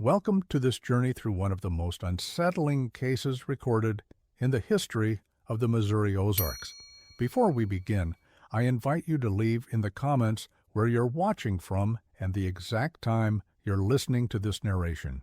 Welcome to this journey through one of the most unsettling cases recorded in the history of the Missouri Ozarks. Before we begin, I invite you to leave in the comments where you're watching from and the exact time you're listening to this narration.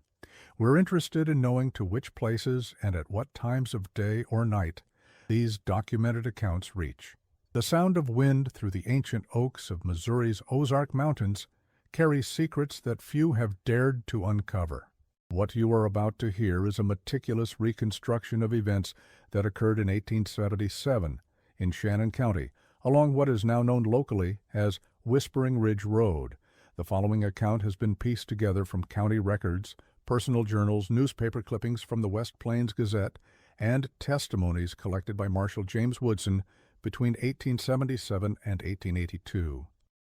We're interested in knowing to which places and at what times of day or night these documented accounts reach. The sound of wind through the ancient oaks of Missouri's Ozark Mountains carries secrets that few have dared to uncover. What you are about to hear is a meticulous reconstruction of events that occurred in 1877 in Shannon County, along what is now known locally as Whispering Ridge Road. The following account has been pieced together from county records, personal journals, newspaper clippings from the West Plains Gazette, and testimonies collected by Marshal James Woodson between 1877 and 1882.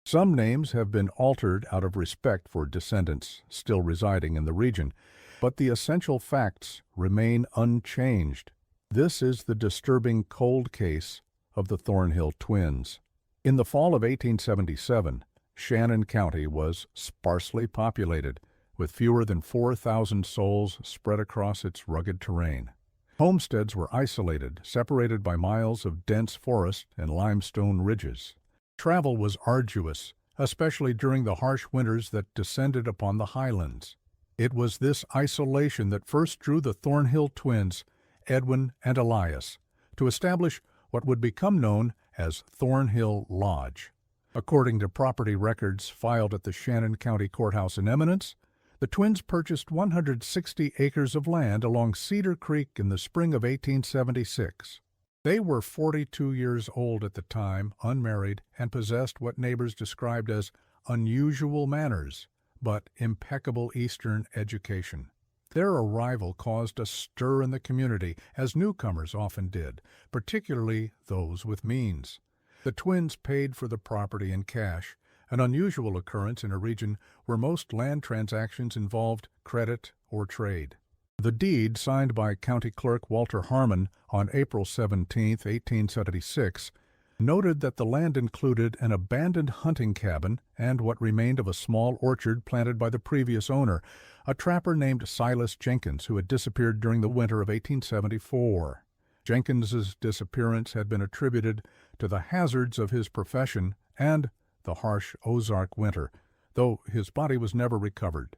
Some names have been altered out of respect for descendants still residing in the region, but the essential facts remain unchanged. This is the disturbing cold case of the Thornhill twins. In the fall of 1877, Shannon County was sparsely populated, with fewer than 4,000 souls spread across its rugged terrain. Homesteads were isolated, separated by miles of dense forest and limestone ridges. Travel was arduous, especially during the harsh winters that descended upon the highlands. It was this isolation that first drew the Thornhill twins, Edwin and Elias, to establish what would become known as Thornhill Lodge. According to property records filed at the Shannon County Courthouse in Eminence, the twins purchased 160 acres of land along Cedar Creek in the spring of 1876. They were 42 years old at the time, unmarried, and possessed what neighbors described as unusual manners, but impeccable Eastern education. Their arrival caused a stir in the community, as newcomers often did, particularly those with means. The twins paid for the property in cash, an unusual occurrence in a region where most land transactions involved credit or trade. The deed, signed by County Clerk Walter Harmon on April 17, 1876, noted that the land included an abandoned hunting cabin and what remained of a small orchard planted by the previous owner, a trapper named Silas Jenkins, who had disappeared during the winter of 1874. Jenkins's disappearance had been attributed to the hazards of his profession and the harsh Ozark winter, though his body was never recovered.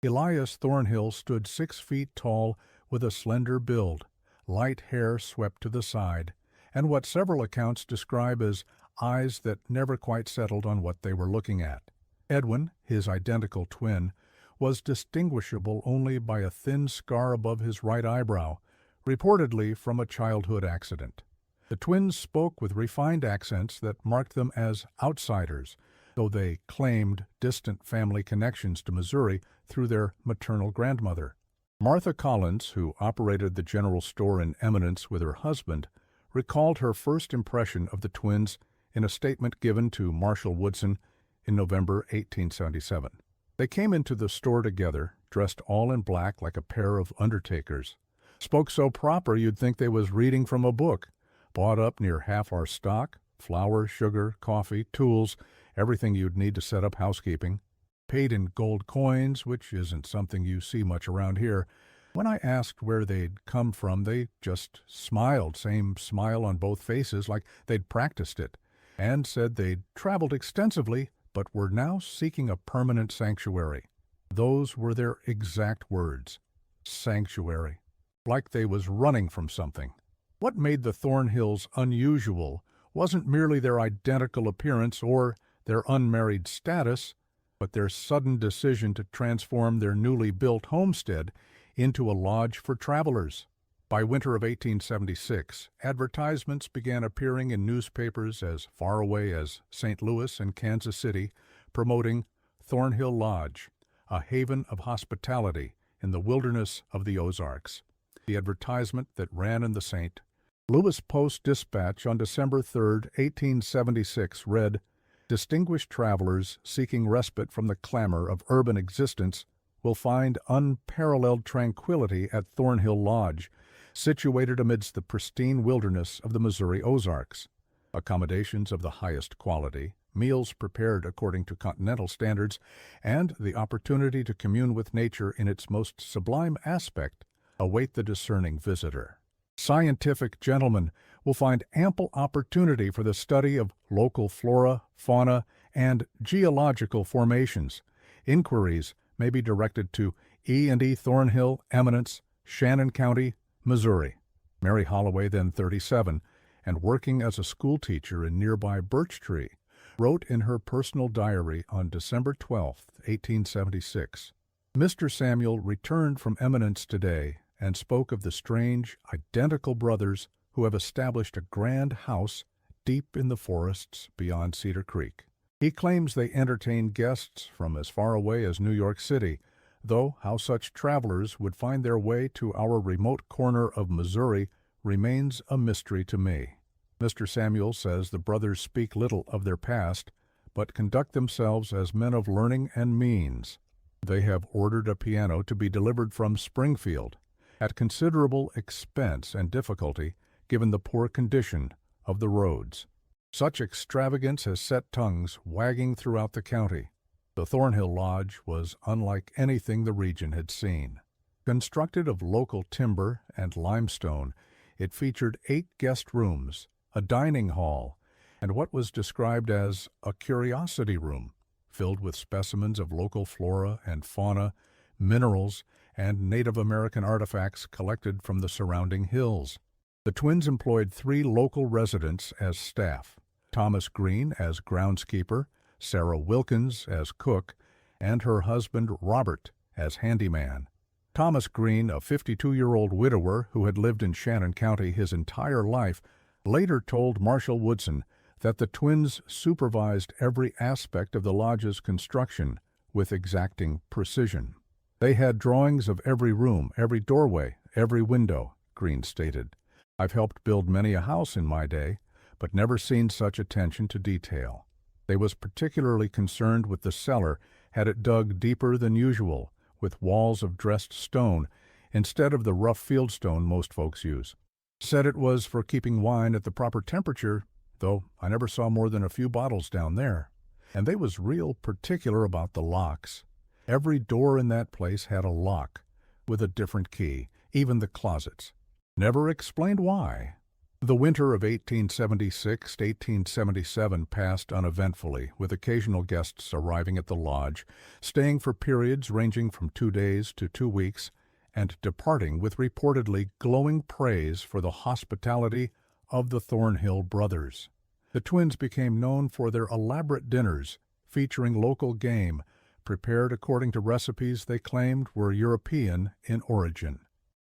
Elias Thornhill stood 6 feet tall with a slender build, light hair swept to the side, and what several accounts describe as eyes that never quite settled on what they were looking at. Edwin, his identical twin, was distinguishable only by a thin scar above his right eyebrow, reportedly from a childhood accident. The twins spoke with refined accents that marked them as outsiders, though they claimed distant family connections to Missouri through their maternal grandmother. Martha Collins, who operated the general store in Eminence with her husband, recalled her first impression of the twins in a statement given to Marshal Woodson in November 1877. They came into the store together, dressed all in black like a pair of undertakers. Spoke so proper you'd think they was reading from a book. Bought up near half our stock, flour, sugar, coffee, tools, everything you'd need to set up housekeeping. Paid in gold coins, which isn't something you see much around here. When I asked where they'd come from, they just smiled, same smile on both faces, like they'd practiced it, and said they'd traveled extensively, but were now seeking a permanent sanctuary. Those were their exact words. Sanctuary. Like they was running from something. What made the Thornhills unusual wasn't merely their identical appearance or their unmarried status, but their sudden decision to transform their newly built homestead into a lodge for travelers. By winter of 1876, advertisements began appearing in newspapers as far away as St. Louis and Kansas City, promoting Thornhill Lodge, a haven of hospitality in the wilderness of the Ozarks. The advertisement that ran in the St. Louis Post-Dispatch on December 3, 1876 read, "Distinguished travelers seeking respite from the clamor of urban existence will find unparalleled tranquility at Thornhill Lodge, situated amidst the pristine wilderness of the Missouri Ozarks. Accommodations of the highest quality, meals prepared according to continental standards, and the opportunity to commune with nature in its most sublime aspect await the discerning visitor. Scientific gentlemen will find ample opportunity for the study of local flora, fauna, and geological formations. Inquiries may be directed to E&E Thornhill, Eminence, Shannon County, Missouri. Mary Holloway, then 37, and working as a schoolteacher in nearby Birch Tree, wrote in her personal diary on December 12, 1876, "Mr. Samuel returned from Eminence today and spoke of the strange, identical brothers who have established a grand house deep in the forests beyond Cedar Creek. He claims they entertain guests from as far away as New York City, though how such travelers would find their way to our remote corner of Missouri remains a mystery to me. Mr. Samuel says the brothers speak little of their past, but conduct themselves as men of learning and means. They have ordered a piano to be delivered from Springfield, at considerable expense and difficulty, given the poor condition of the roads. Such extravagance has set tongues wagging throughout the county. The Thornhill Lodge was unlike anything the region had seen. Constructed of local timber and limestone, it featured 8 guest rooms, a dining hall, and what was described as a curiosity room, filled with specimens of local flora and fauna, minerals, and Native American artifacts collected from the surrounding hills. The twins employed 3 local residents as staff: Thomas Green as groundskeeper, Sarah Wilkins as cook, and her husband Robert as handyman. Thomas Green, a 52-year-old widower who had lived in Shannon County his entire life, later told Marshal Woodson that the twins supervised every aspect of the lodge's construction with exacting precision. They had drawings of every room, every doorway, every window, Green stated. I've helped build many a house in my day, but never seen such attention to detail. They was particularly concerned with the cellar, had it dug deeper than usual, with walls of dressed stone, instead of the rough fieldstone most folks use. Said it was for keeping wine at the proper temperature, though I never saw more than a few bottles down there. And they was real particular about the locks. Every door in that place had a lock, with a different key, even the closets. Never explained why. The winter of 1876 to 1877 passed uneventfully, with occasional guests arriving at the lodge, staying for periods ranging from 2 days to 2 weeks, and departing with reportedly glowing praise for the hospitality of the Thornhill brothers. The twins became known for their elaborate dinners, featuring local game, prepared according to recipes they claimed were European in origin.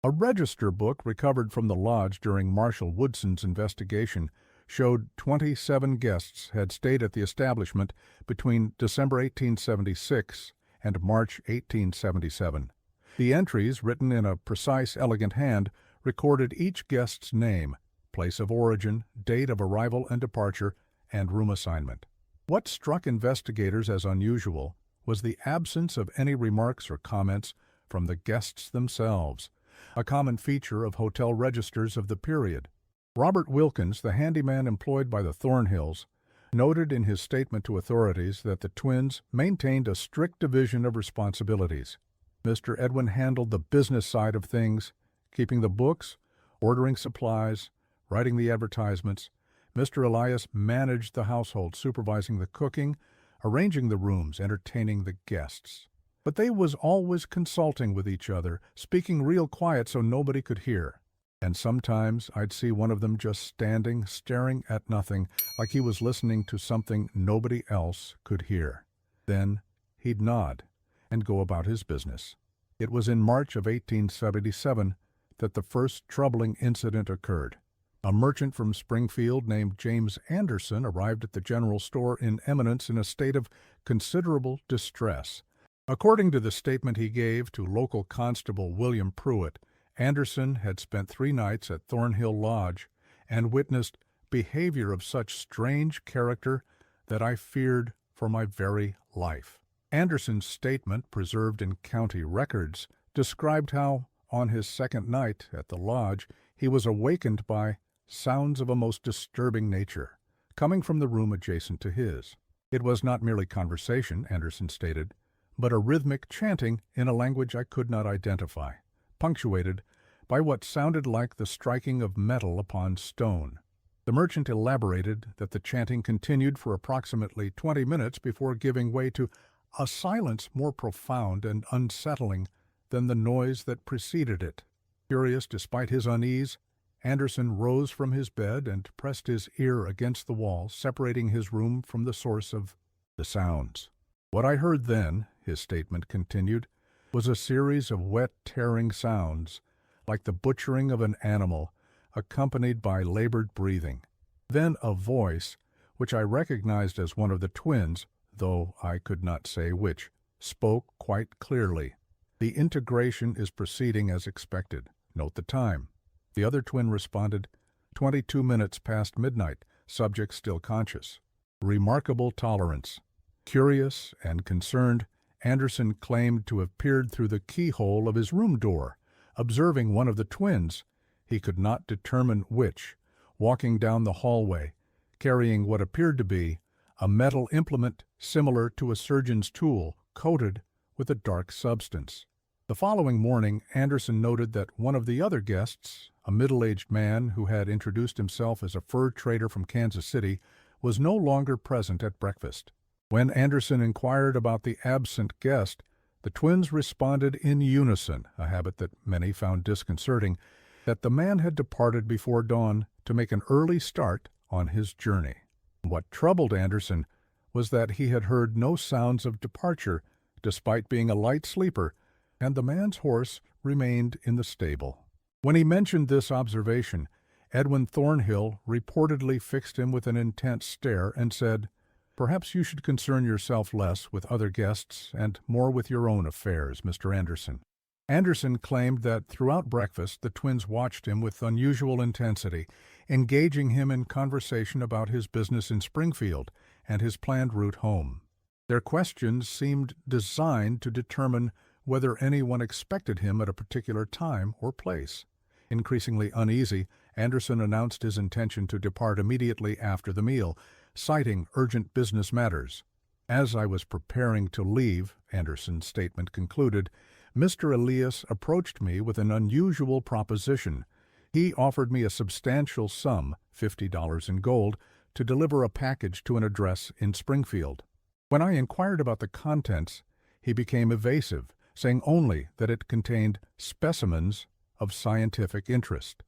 A register book recovered from the lodge during Marshal Woodson's investigation showed 27 guests had stayed at the establishment between December 1876 and March 1877. The entries, written in a precise, elegant hand, recorded each guest's name, place of origin, date of arrival and departure, and room assignment. What struck investigators as unusual was the absence of any remarks or comments from the guests themselves, a common feature of hotel registers of the period. Robert Wilkins, the handyman employed by the Thornhills, noted in his statement to authorities that the twins maintained a strict division of responsibilities. Mr. Edwin handled the business side of things, keeping the books, ordering supplies, writing the advertisements. Mr. Elias managed the household, supervising the cooking, arranging the rooms, entertaining the guests. But they was always consulting with each other, speaking real quiet so nobody could hear. And sometimes I'd see one of them just standing, staring at nothing, like he was listening to something nobody else could hear. Then he'd nod and go about his business. It was in March of 1877 that the first troubling incident occurred. A merchant from Springfield named James Anderson arrived at the general store in Eminence in a state of considerable distress. According to the statement he gave to local constable William Pruitt, Anderson had spent 3 nights at Thornhill Lodge and witnessed behavior of such strange character that I feared for my very life. Anderson's statement, preserved in county records, described how, on his second night at the lodge, he was awakened by sounds of a most disturbing nature, coming from the room adjacent to his. It was not merely conversation, Anderson stated, but a rhythmic chanting in a language I could not identify, punctuated by what sounded like the striking of metal upon stone. The merchant elaborated that the chanting continued for approximately 20 minutes before giving way to a silence more profound and unsettling than the noise that preceded it. Curious despite his unease, Anderson rose from his bed and pressed his ear against the wall, separating his room from the source of the sounds. What I heard then, his statement continued, was a series of wet, tearing sounds, like the butchering of an animal, accompanied by labored breathing. Then a voice, which I recognized as one of the twins, though I could not say which, spoke quite clearly. The integration is proceeding as expected. Note the time. The other twin responded, 22 minutes past midnight, subject still conscious. Remarkable tolerance. Curious and concerned, Anderson claimed to have peered through the keyhole of his room door, observing one of the twins, he could not determine which, walking down the hallway, carrying what appeared to be a metal implement similar to a surgeon's tool, coated with a dark substance. The following morning, Anderson noted that one of the other guests, a middle-aged man who had introduced himself as a fur trader from Kansas City, was no longer present at breakfast. When Anderson inquired about the absent guest, the twins responded in unison, a habit that many found disconcerting, that the man had departed before dawn to make an early start on his journey. What troubled Anderson was that he had heard no sounds of departure, despite being a light sleeper, and the man's horse remained in the stable. When he mentioned this observation, Edwin Thornhill reportedly fixed him with an intense stare and said, "Perhaps you should concern yourself less with other guests and more with your own affairs, Mr. Anderson." Anderson claimed that throughout breakfast the twins watched him with unusual intensity, engaging him in conversation about his business in Springfield and his planned route home. Their questions seemed designed to determine whether anyone expected him at a particular time or place. Increasingly uneasy, Anderson announced his intention to depart immediately after the meal, citing urgent business matters. As I was preparing to leave, Anderson's statement concluded, Mr. Elias approached me with an unusual proposition. He offered me a substantial sum, $50 in gold, to deliver a package to an address in Springfield. When I inquired about the contents, he became evasive, saying only that it contained specimens of scientific interest.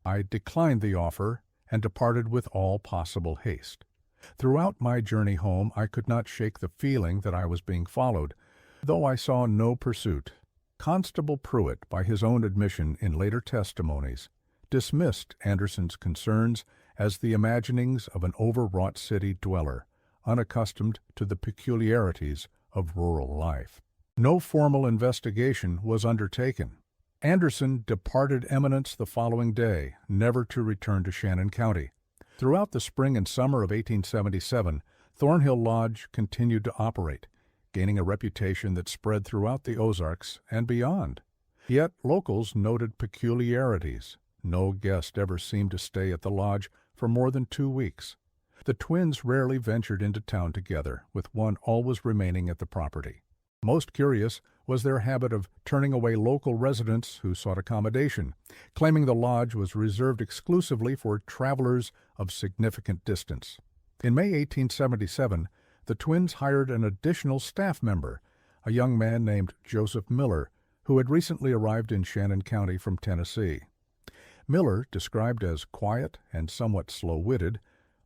I declined the offer and departed with all possible haste. Throughout my journey home, I could not shake the feeling that I was being followed, though I saw no pursuit. Constable Pruitt, by his own admission in later testimonies, dismissed Anderson's concerns as the imaginings of an overwrought city dweller, unaccustomed to the peculiarities of rural life. No formal investigation was undertaken. Anderson departed eminence the following day, never to return to Shannon County. Throughout the spring and summer of 1877, Thornhill Lodge continued to operate, gaining a reputation that spread throughout the Ozarks and beyond. Yet locals noted peculiarities. No guest ever seemed to stay at the lodge for more than 2 weeks. The twins rarely ventured into town together, with one always remaining at the property. Most curious was their habit of turning away local residents who sought accommodation, claiming the lodge was reserved exclusively for travelers of significant distance. In May 1877, the twins hired an additional staff member, a young man named Joseph Miller, who had recently arrived in Shannon County from Tennessee. Miller, described as quiet and somewhat slow-witted,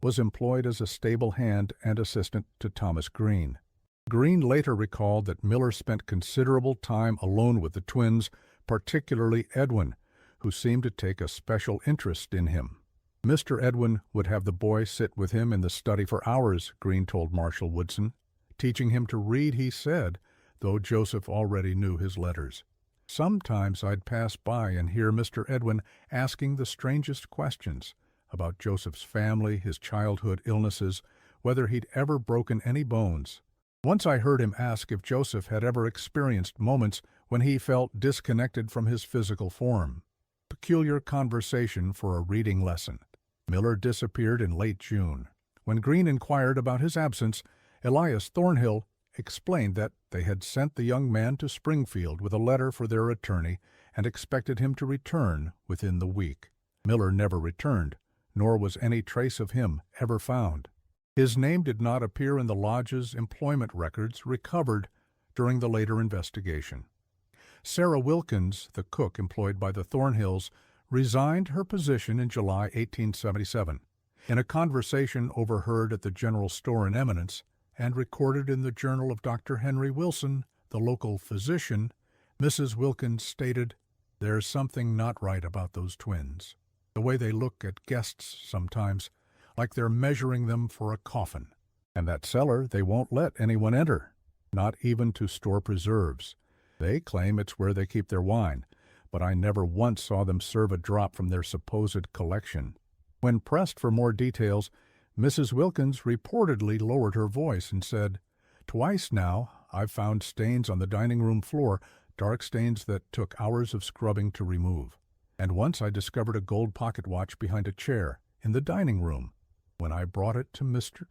was employed as a stable hand and assistant to Thomas Green. Green later recalled that Miller spent considerable time alone with the twins, particularly Edwin, who seemed to take a special interest in him. Mr. Edwin would have the boy sit with him in the study for hours, Green told Marshal Woodson, teaching him to read, he said, though Joseph already knew his letters. Sometimes I'd pass by and hear Mr. Edwin asking the strangest questions about Joseph's family, his childhood illnesses, whether he'd ever broken any bones. Once I heard him ask if Joseph had ever experienced moments when he felt disconnected from his physical form. Peculiar conversation for a reading lesson. Miller disappeared in late June. When Green inquired about his absence, Elias Thornhill explained that they had sent the young man to Springfield with a letter for their attorney and expected him to return within the week. Miller never returned, nor was any trace of him ever found. His name did not appear in the lodge's employment records recovered during the later investigation. Sarah Wilkins, the cook employed by the Thornhills, resigned her position in July 1877. In a conversation overheard at the general store in Eminence and recorded in the journal of Dr. Henry Wilson, the local physician, Mrs. Wilkins stated, "There's something not right about those twins. The way they look at guests sometimes, like they're measuring them for a coffin. And that cellar they won't let anyone enter, not even to store preserves. They claim it's where they keep their wine, but I never once saw them serve a drop from their supposed collection." When pressed for more details, Mrs. Wilkins reportedly lowered her voice and said, "Twice now I've found stains on the dining room floor, dark stains that took hours of scrubbing to remove. And once I discovered a gold pocket watch behind a chair in the dining room. When I brought it to Mr.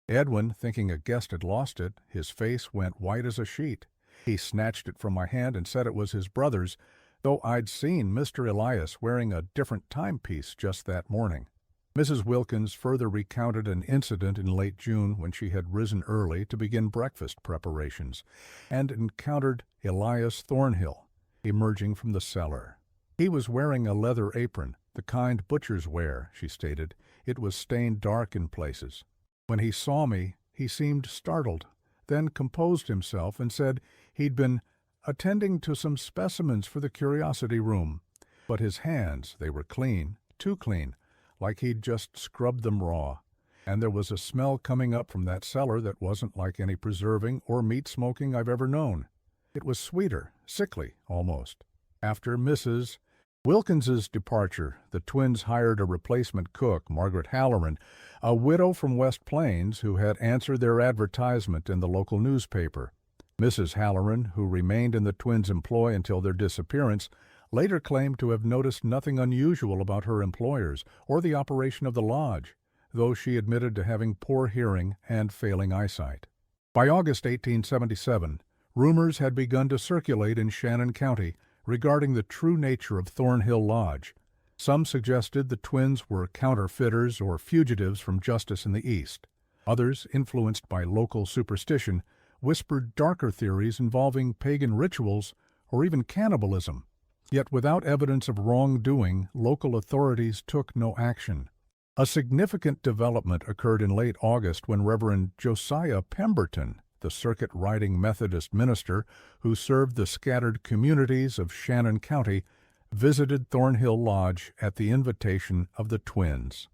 Edwin, thinking a guest had lost it, his face went white as a sheet. He snatched it from my hand and said it was his brother's, though I'd seen Mr. Elias wearing a different timepiece just that morning." Mrs. Wilkins further recounted an incident in late June when she had risen early to begin breakfast preparations and encountered Elias Thornhill emerging from the cellar. He was wearing a leather apron, the kind butchers wear, she stated. It was stained dark in places. When he saw me, he seemed startled, then composed himself and said he'd been attending to some specimens for the curiosity room. But his hands, they were clean, too clean, like he'd just scrubbed them raw. And there was a smell coming up from that cellar that wasn't like any preserving or meat smoking I've ever known. It was sweeter, sickly, almost. After Mrs. Wilkins's departure, the twins hired a replacement cook, Margaret Halloran, a widow from West Plains who had answered their advertisement in the local newspaper. Mrs. Halloran, who remained in the twins' employ until their disappearance, later claimed to have noticed nothing unusual about her employers or the operation of the lodge, though she admitted to having poor hearing and failing eyesight. By August 1877, rumors had begun to circulate in Shannon County regarding the true nature of Thornhill Lodge. Some suggested the twins were counterfeiters or fugitives from justice in the East. Others, influenced by local superstition, whispered darker theories involving pagan rituals or even cannibalism. Yet without evidence of wrongdoing, local authorities took no action. A significant development occurred in late August when Reverend Josiah Pemberton, the circuit-riding Methodist minister who served the scattered communities of Shannon County, visited Thornhill Lodge at the invitation of the twins.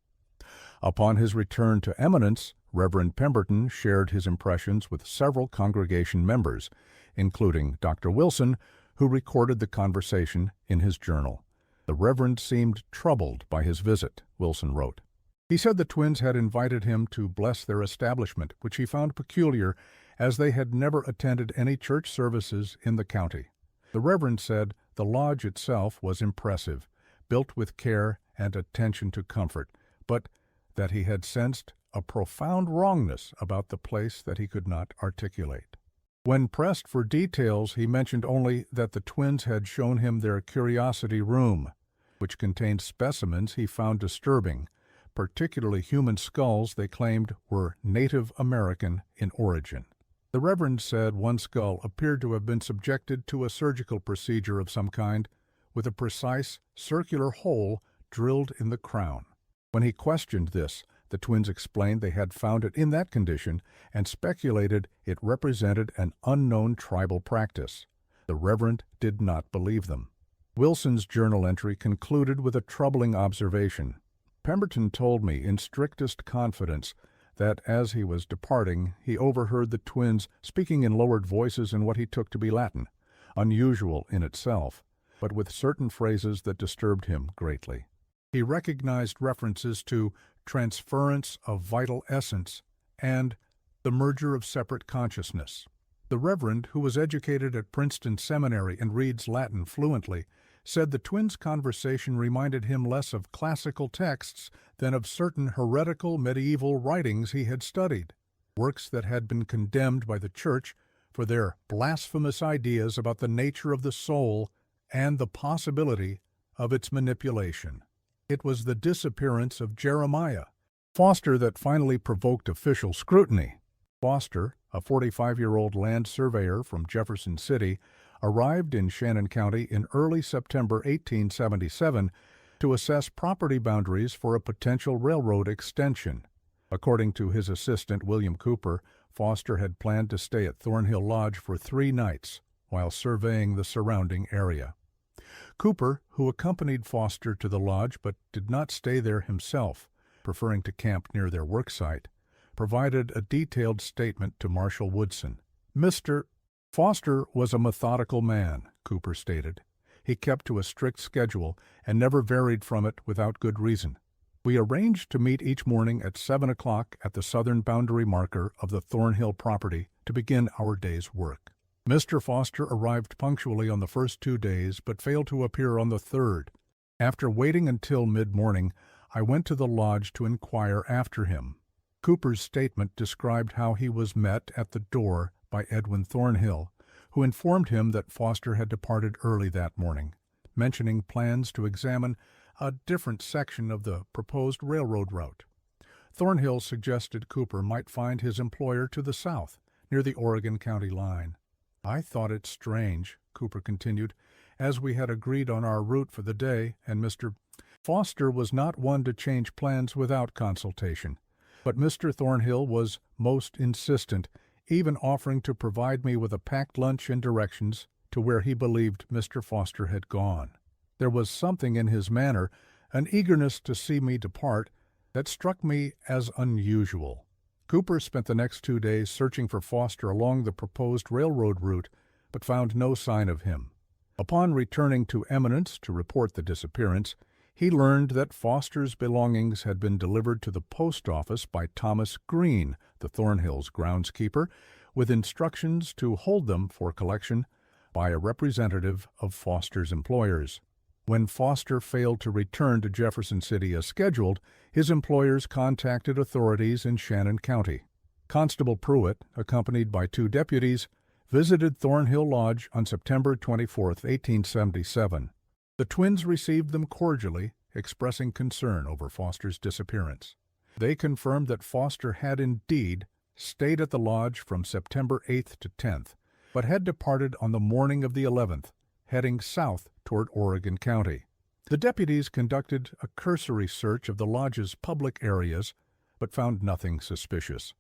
Upon his return to Eminence, Reverend Pemberton shared his impressions with several congregation members, including Dr. Wilson, who recorded the conversation in his journal. The Reverend seemed troubled by his visit, Wilson wrote. He said the twins had invited him to bless their establishment, which he found peculiar, as they had never attended any church services in the county. The Reverend said the lodge itself was impressive, built with care and attention to comfort, but that he had sensed a profound wrongness about the place that he could not articulate. When pressed for details, he mentioned only that the twins had shown him their curiosity room, which contained specimens he found disturbing, particularly human skulls they claimed were Native American in origin. The Reverend said one skull appeared to have been subjected to a surgical procedure of some kind, with a precise circular hole drilled in the crown. When he questioned this, the twins explained they had found it in that condition and speculated it represented an unknown tribal practice. The Reverend did not believe them. Wilson's journal entry concluded with a troubling observation. Pemberton told me in strictest confidence that as he was departing, he overheard the twins speaking in lowered voices in what he took to be Latin, unusual in itself, but with certain phrases that disturbed him greatly. He recognized references to transference of vital essence and the merger of separate consciousness. The Reverend, who was educated at Princeton Seminary and reads Latin fluently, said the twins' conversation reminded him less of classical texts than of certain heretical medieval writings he had studied. works that had been condemned by the church for their blasphemous ideas about the nature of the soul and the possibility of its manipulation. It was the disappearance of Jeremiah Foster that finally provoked official scrutiny. Foster, a 45-year-old land surveyor from Jefferson City, arrived in Shannon County in early September 1877 to assess property boundaries for a potential railroad extension. According to his assistant, William Cooper, Foster had planned to stay at Thornhill Lodge for 3 nights while surveying the surrounding area. Cooper, who accompanied Foster to the lodge but did not stay there himself, preferring to camp near their work site, provided a detailed statement to Marshal Woodson. Mr. Foster was a methodical man, Cooper stated. He kept to a strict schedule and never varied from it without good reason. We arranged to meet each morning at 7 o'clock at the southern boundary marker of the Thornhill property to begin our day's work. Mr. Foster arrived punctually on the first 2 days but failed to appear on the third. After waiting until mid-morning, I went to the lodge to inquire after him. Cooper's statement described how he was met at the door by Edwin Thornhill, who informed him that Foster had departed early that morning, mentioning plans to examine a different section of the proposed railroad route. Thornhill suggested Cooper might find his employer to the south, near the Oregon County line. I thought it strange, Cooper continued, as we had agreed on our route for the day, and Mr. Foster was not one to change plans without consultation. But Mr. Thornhill was most insistent, even offering to provide me with a packed lunch and directions to where he believed Mr. Foster had gone. There was something in his manner, an eagerness to see me depart, that struck me as unusual. Cooper spent the next 2 days searching for Foster along the proposed railroad route, but found no sign of him. Upon returning to Eminence to report the disappearance, he learned that Foster's belongings had been delivered to the post office by Thomas Green, the Thornhill's groundskeeper, with instructions to hold them for collection by a representative of Foster's employers. When Foster failed to return to Jefferson City as scheduled, his employers contacted authorities in Shannon County. Constable Pruitt, accompanied by 2 deputies, visited Thornhill Lodge on September 24, 1877. The twins received them cordially, expressing concern over Foster's disappearance. They confirmed that Foster had indeed stayed at the lodge from September 8th to 10th, but had departed on the morning of the 11th, heading south toward Oregon County. The deputies conducted a cursory search of the lodge's public areas, but found nothing suspicious.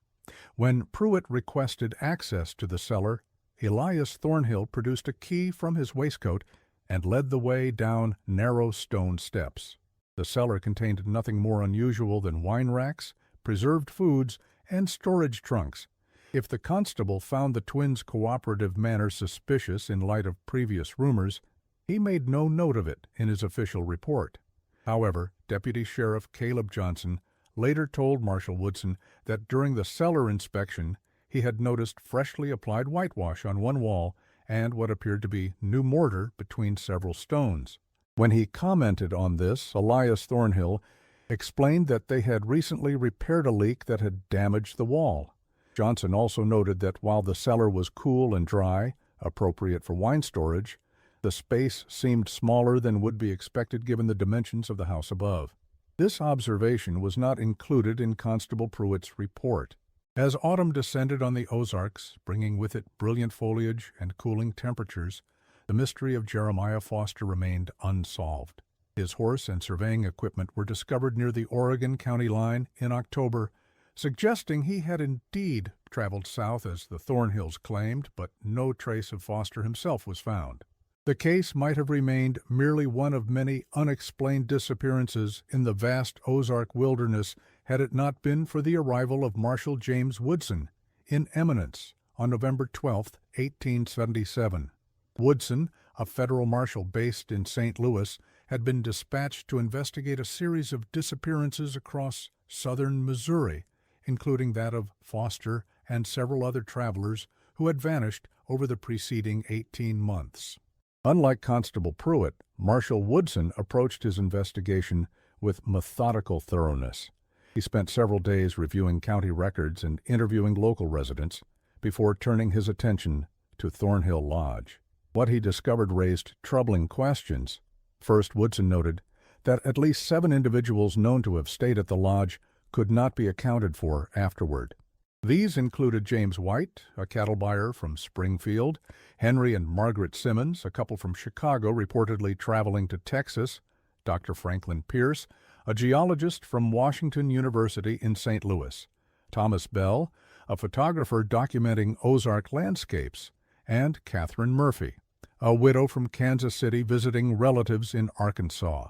When Pruitt requested access to the cellar, Elias Thornhill produced a key from his waistcoat and led the way down narrow stone steps. The cellar contained nothing more unusual than wine racks, preserved foods, and storage trunks. If the constable found the twins' cooperative manner suspicious in light of previous rumors, he made no note of it in his official report. However, Deputy Sheriff Caleb Johnson later told Marshal Woodson that during the cellar inspection he had noticed freshly applied whitewash on one wall and what appeared to be new mortar between several stones. When he commented on this, Elias Thornhill explained that they had recently repaired a leak that had damaged the wall. Johnson also noted that while the cellar was cool and dry, appropriate for wine storage, the space seemed smaller than would be expected given the dimensions of the house above. This observation was not included in Constable Pruitt's report. As autumn descended on the Ozarks, bringing with it brilliant foliage and cooling temperatures, the mystery of Jeremiah Foster remained unsolved. His horse and surveying equipment were discovered near the Oregon County line in October, suggesting he had indeed traveled south as the Thornhills claimed, but no trace of Foster himself was found. The case might have remained merely one of many unexplained disappearances in the vast Ozark wilderness had it not been for the arrival of Marshal James Woodson in Eminence on November 12, 1877. Woodson, a federal marshal based in St. Louis, had been dispatched to investigate a series of disappearances across southern Missouri, including that of Foster and several other travelers who had vanished over the preceding 18 months. Unlike Constable Pruitt, Marshal Woodson approached his investigation with methodical thoroughness. He spent several days reviewing county records and interviewing local residents before turning his attention to Thornhill Lodge. What he discovered raised troubling questions. First, Woodson noted that at least 7 individuals known to have stayed at the lodge could not be accounted for afterward. These included James White, a cattle buyer from Springfield, Henry and Margaret Simmons, a couple from Chicago reportedly traveling to Texas, Dr. Franklin Pierce, a geologist from Washington University in St. Louis, Thomas Bell, a photographer documenting Ozark landscapes, and Catherine Murphy, a widow from Kansas City visiting relatives in Arkansas.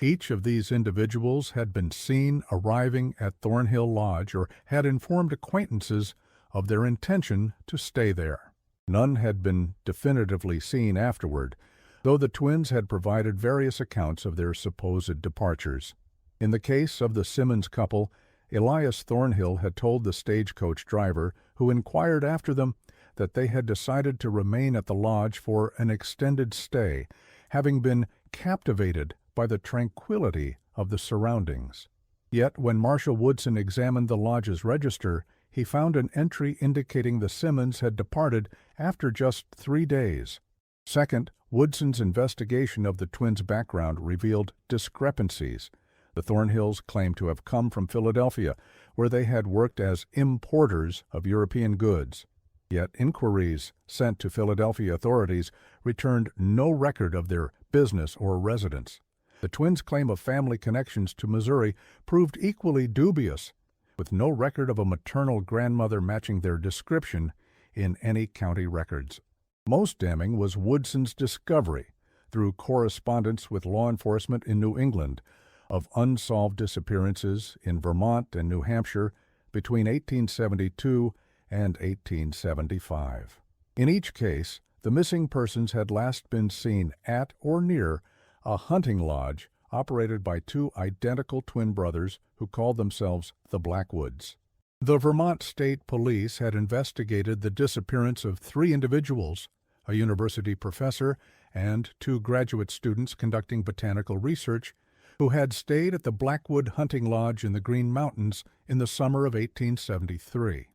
Each of these individuals had been seen arriving at Thornhill Lodge or had informed acquaintances of their intention to stay there. None had been definitively seen afterward, though the twins had provided various accounts of their supposed departures. In the case of the Simmons couple, Elias Thornhill had told the stagecoach driver, who inquired after them, that they had decided to remain at the lodge for an extended stay, having been captivated by the tranquility of the surroundings. Yet when Marshal Woodson examined the lodge's register, he found an entry indicating the Simmons had departed after just 3 days. Second, Woodson's investigation of the twins' background revealed discrepancies. The Thornhills claimed to have come from Philadelphia, where they had worked as importers of European goods. Yet inquiries sent to Philadelphia authorities returned no record of their business or residence. The twins' claim of family connections to Missouri proved equally dubious, with no record of a maternal grandmother matching their description in any county records. Most damning was Woodson's discovery, through correspondence with law enforcement in New England, of unsolved disappearances in Vermont and New Hampshire between 1872 and 1875. In each case, the missing persons had last been seen at or near a hunting lodge operated by 2 identical twin brothers who called themselves the Blackwoods. The Vermont State Police had investigated the disappearance of 3 individuals, a university professor and 2 graduate students conducting botanical research, who had stayed at the Blackwood Hunting Lodge in the Green Mountains in the summer of 1873.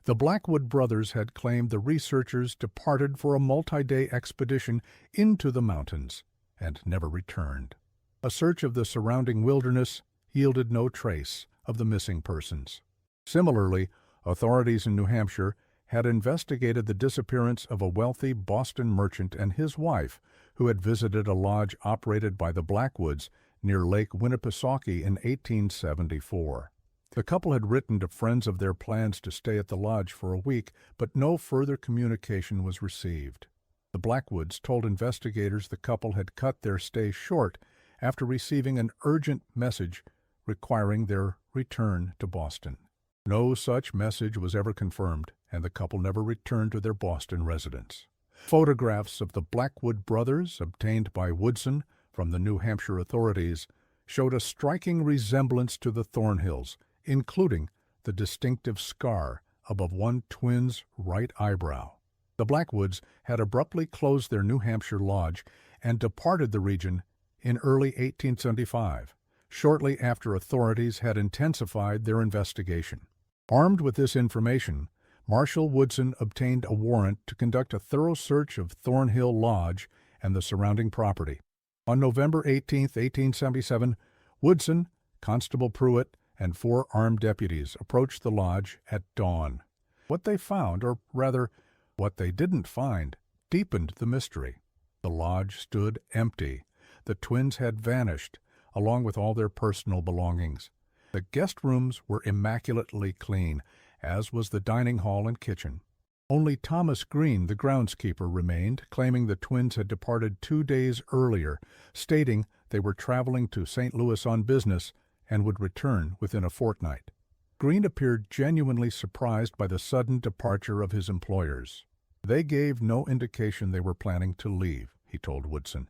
The Blackwood brothers had claimed the researchers departed for a multi-day expedition into the mountains and never returned. A search of the surrounding wilderness yielded no trace of the missing persons. Similarly, authorities in New Hampshire had investigated the disappearance of a wealthy Boston merchant and his wife who had visited a lodge operated by the Blackwoods near Lake Winnipesaukee in 1874. The couple had written to friends of their plans to stay at the lodge for a week, but no further communication was received. The Blackwoods told investigators the couple had cut their stay short after receiving an urgent message requiring their return to Boston. No such message was ever confirmed, and the couple never returned to their Boston residence. Photographs of the Blackwood brothers, obtained by Woodson from the New Hampshire authorities, showed a striking resemblance to the Thornhills, including the distinctive scar above one twin's right eyebrow. The Blackwoods had abruptly closed their New Hampshire lodge and departed the region in early 1875, shortly after authorities had intensified their investigation. Armed with this information, Marshal Woodson obtained a warrant to conduct a thorough search of Thornhill Lodge and the surrounding property. On November 18, 1877, Woodson, Constable Pruitt, and 4 armed deputies approached the lodge at dawn. What they found, or rather, what they didn't find, deepened the mystery. The lodge stood empty. The twins had vanished, along with all their personal belongings. The guest rooms were immaculately clean, as was the dining hall and kitchen. Only Thomas Green, the groundskeeper, remained, claiming the twins had departed 2 days earlier, stating they were traveling to St. Louis on business and would return within a fortnight. Green appeared genuinely surprised by the sudden departure of his employers. They gave no indication they were planning to leave, he told Woodson.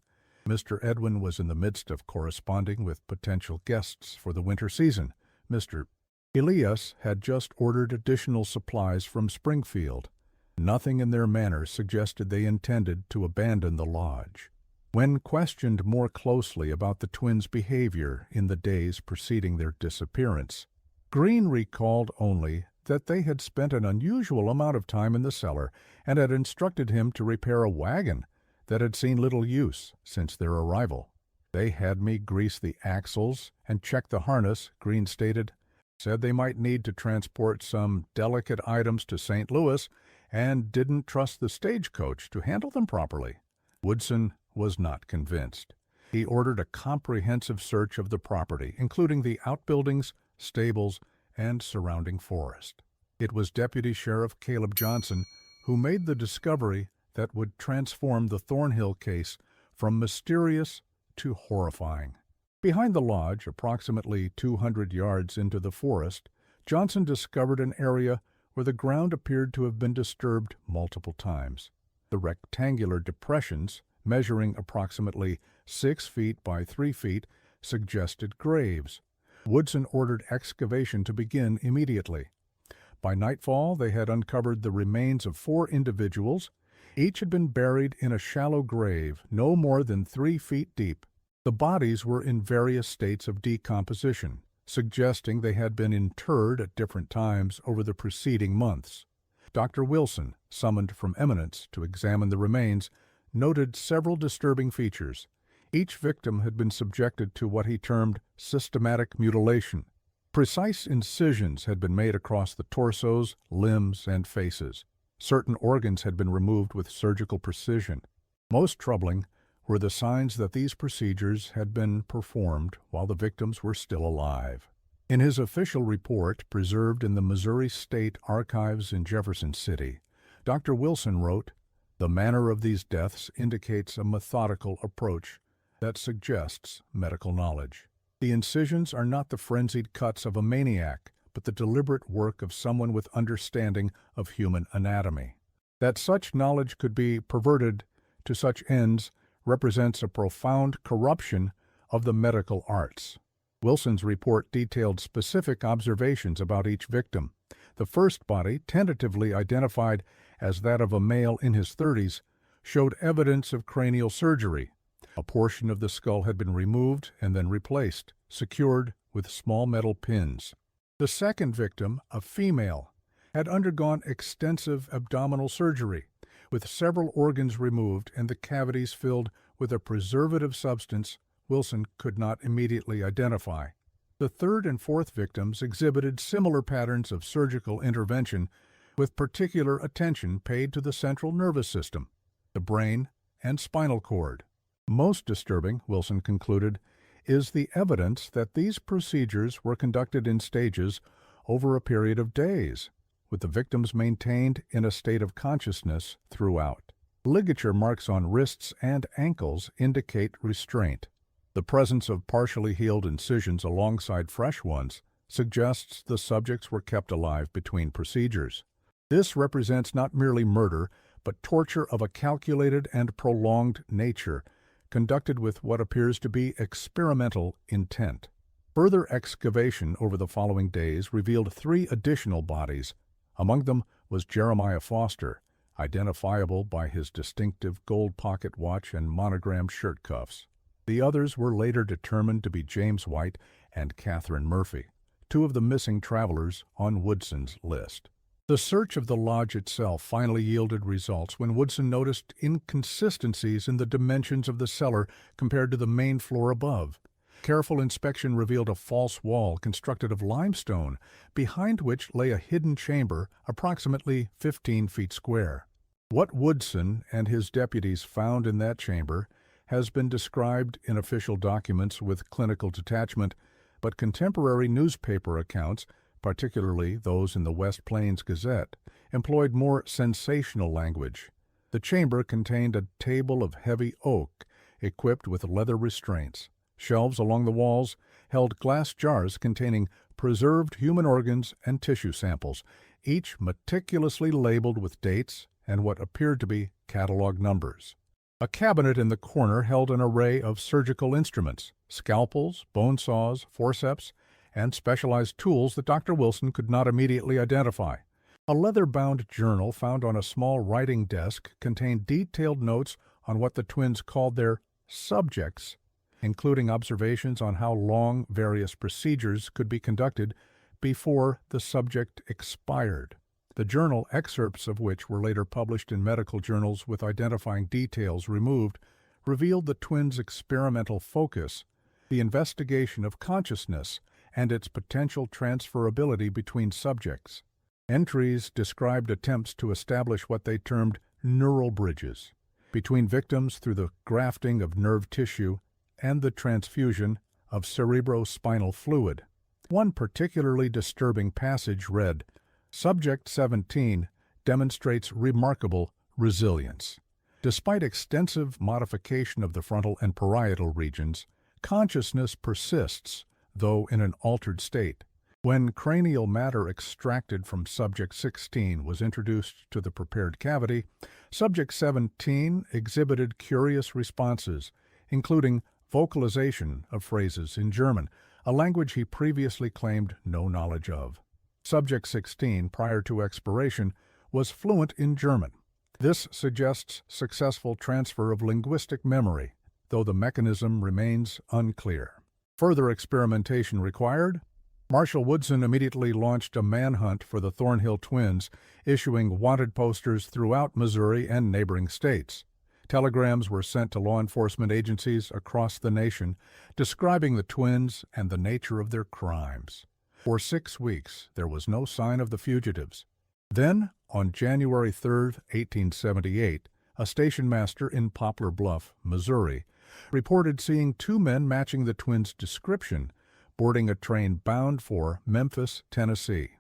Mr. Edwin was in the midst of corresponding with potential guests for the winter season. Mr. Elias had just ordered additional supplies from Springfield. Nothing in their manner suggested they intended to abandon the lodge. When questioned more closely about the twins' behavior in the days preceding their disappearance, Green recalled only that they had spent an unusual amount of time in the cellar and had instructed him to repair a wagon that had seen little use since their arrival. They had me grease the axles and check the harness, Green stated, said they might need to transport some delicate items to St. Louis and didn't trust the stagecoach to handle them properly. Woodson was not convinced. He ordered a comprehensive search of the property, including the outbuildings, stables, and surrounding forest. It was Deputy Sheriff Caleb Johnson who made the discovery that would transform the Thornhill case from mysterious to horrifying. Behind the lodge, approximately 200 yards into the forest, Johnson discovered an area where the ground appeared to have been disturbed multiple times. The rectangular depressions, measuring approximately 6 feet by 3 feet, suggested graves. Woodson ordered excavation to begin immediately. By nightfall, they had uncovered the remains of 4 individuals. Each had been buried in a shallow grave no more than 3 feet deep. The bodies were in various states of decomposition, suggesting they had been interred at different times over the preceding months. Dr. Wilson, summoned from Eminence to examine the remains, noted several disturbing features. Each victim had been subjected to what he termed systematic mutilation. Precise incisions had been made across the torsos, limbs, and faces. Certain organs had been removed with surgical precision. Most troubling were the signs that these procedures had been performed while the victims were still alive. In his official report, preserved in the Missouri State Archives in Jefferson City, Dr. Wilson wrote, "The manner of these deaths indicates a methodical approach that suggests medical knowledge. The incisions are not the frenzied cuts of a maniac, but the deliberate work of someone with understanding of human anatomy. That such knowledge could be perverted to such ends represents a profound corruption of the medical arts." Wilson's report detailed specific observations about each victim. The first body, tentatively identified as that of a male in his 30s, showed evidence of cranial surgery. A portion of the skull had been removed and then replaced, secured with small metal pins. The second victim, a female, had undergone extensive abdominal surgery, with several organs removed and the cavities filled with a preservative substance Wilson could not immediately identify. The third and fourth victims exhibited similar patterns of surgical intervention, with particular attention paid to the central nervous system, the brain, and spinal cord. Most disturbing, Wilson concluded, is the evidence that these procedures were conducted in stages over a period of days, with the victims maintained in a state of consciousness throughout. Ligature marks on wrists and ankles indicate restraint. The presence of partially healed incisions alongside fresh ones suggests the subjects were kept alive between procedures. This represents not merely murder, but torture of a calculated and prolonged nature, conducted with what appears to be experimental intent. Further excavation over the following days revealed 3 additional bodies. Among them was Jeremiah Foster, identifiable by his distinctive gold pocket watch and monogrammed shirt cuffs. The others were later determined to be James White and Catherine Murphy, 2 of the missing travelers on Woodson's list. The search of the lodge itself finally yielded results when Woodson noticed inconsistencies in the dimensions of the cellar compared to the main floor above. Careful inspection revealed a false wall constructed of limestone, behind which lay a hidden chamber approximately 15 feet square. What Woodson and his deputies found in that chamber has been described in official documents with clinical detachment, but contemporary newspaper accounts, particularly those in the West Plains Gazette, employed more sensational language. The chamber contained a table of heavy oak, equipped with leather restraints. Shelves along the walls held glass jars containing preserved human organs and tissue samples, each meticulously labeled with dates and what appeared to be catalog numbers. A cabinet in the corner held an array of surgical instruments, scalpels, bone saws, forceps, and specialized tools that Dr. Wilson could not immediately identify. A leather-bound journal found on a small writing desk contained detailed notes on what the twins called their subjects, including observations on how long various procedures could be conducted before the subject expired. The journal excerpts of which were later published in medical journals with identifying details removed revealed the twins' experimental focus, the investigation of consciousness, and its potential transferability between subjects. Entries described attempts to establish what they termed neural bridges between victims through the grafting of nerve tissue and the transfusion of cerebrospinal fluid. One particularly disturbing passage read, "Subject 17 demonstrates remarkable resilience. Despite extensive modification of the frontal and parietal regions, consciousness persists, though in an altered state. When cranial matter extracted from Subject 16 was introduced to the prepared cavity, Subject 17 exhibited curious responses, including vocalization of phrases in German, a language he previously claimed no knowledge of. Subject 16, prior to expiration, was fluent in German. This suggests successful transfer of linguistic memory, though the mechanism remains unclear. Further experimentation required. Marshal Woodson immediately launched a manhunt for the Thornhill twins, issuing wanted posters throughout Missouri and neighboring states. Telegrams were sent to law enforcement agencies across the nation, describing the twins and the nature of their crimes. For 6 weeks, there was no sign of the fugitives. Then, on January 3, 1878, a station master in Poplar Bluff, Missouri, reported seeing 2 men matching the twins' description boarding a train bound for Memphis, Tennessee.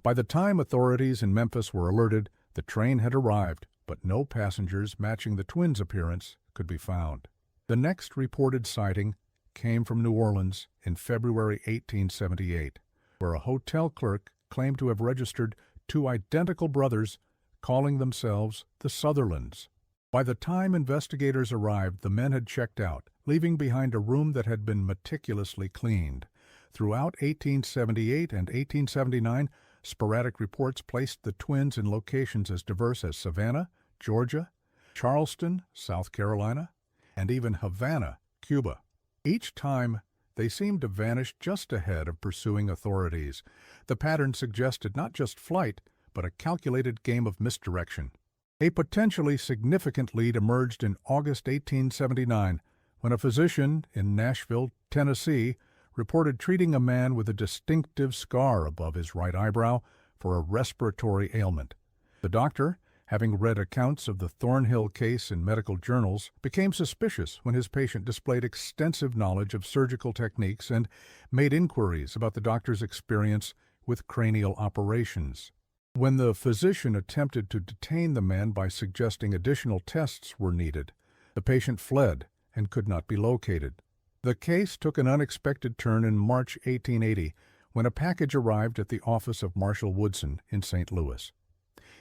By the time authorities in Memphis were alerted, the train had arrived, but no passengers matching the twins' appearance could be found. The next reported sighting came from New Orleans in February 1878, where a hotel clerk claimed to have registered 2 identical brothers calling themselves the Sutherlands. By the time investigators arrived, the men had checked out, leaving behind a room that had been meticulously cleaned. Throughout 1878 and 1879, sporadic reports placed the twins in locations as diverse as Savannah, Georgia, Charleston, South Carolina, and even Havana, Cuba. Each time, they seemed to vanish just ahead of pursuing authorities. The pattern suggested not just flight, but a calculated game of misdirection. A potentially significant lead emerged in August 1879 when a physician in Nashville, Tennessee, reported treating a man with a distinctive scar above his right eyebrow for a respiratory ailment. The doctor, having read accounts of the Thornhill case in medical journals, became suspicious when his patient displayed extensive knowledge of surgical techniques and made inquiries about the doctor's experience with cranial operations. When the physician attempted to detain the man by suggesting additional tests were needed, the patient fled and could not be located. The case took an unexpected turn in March 1880 when a package arrived at the office of Marshal Woodson in St. Louis.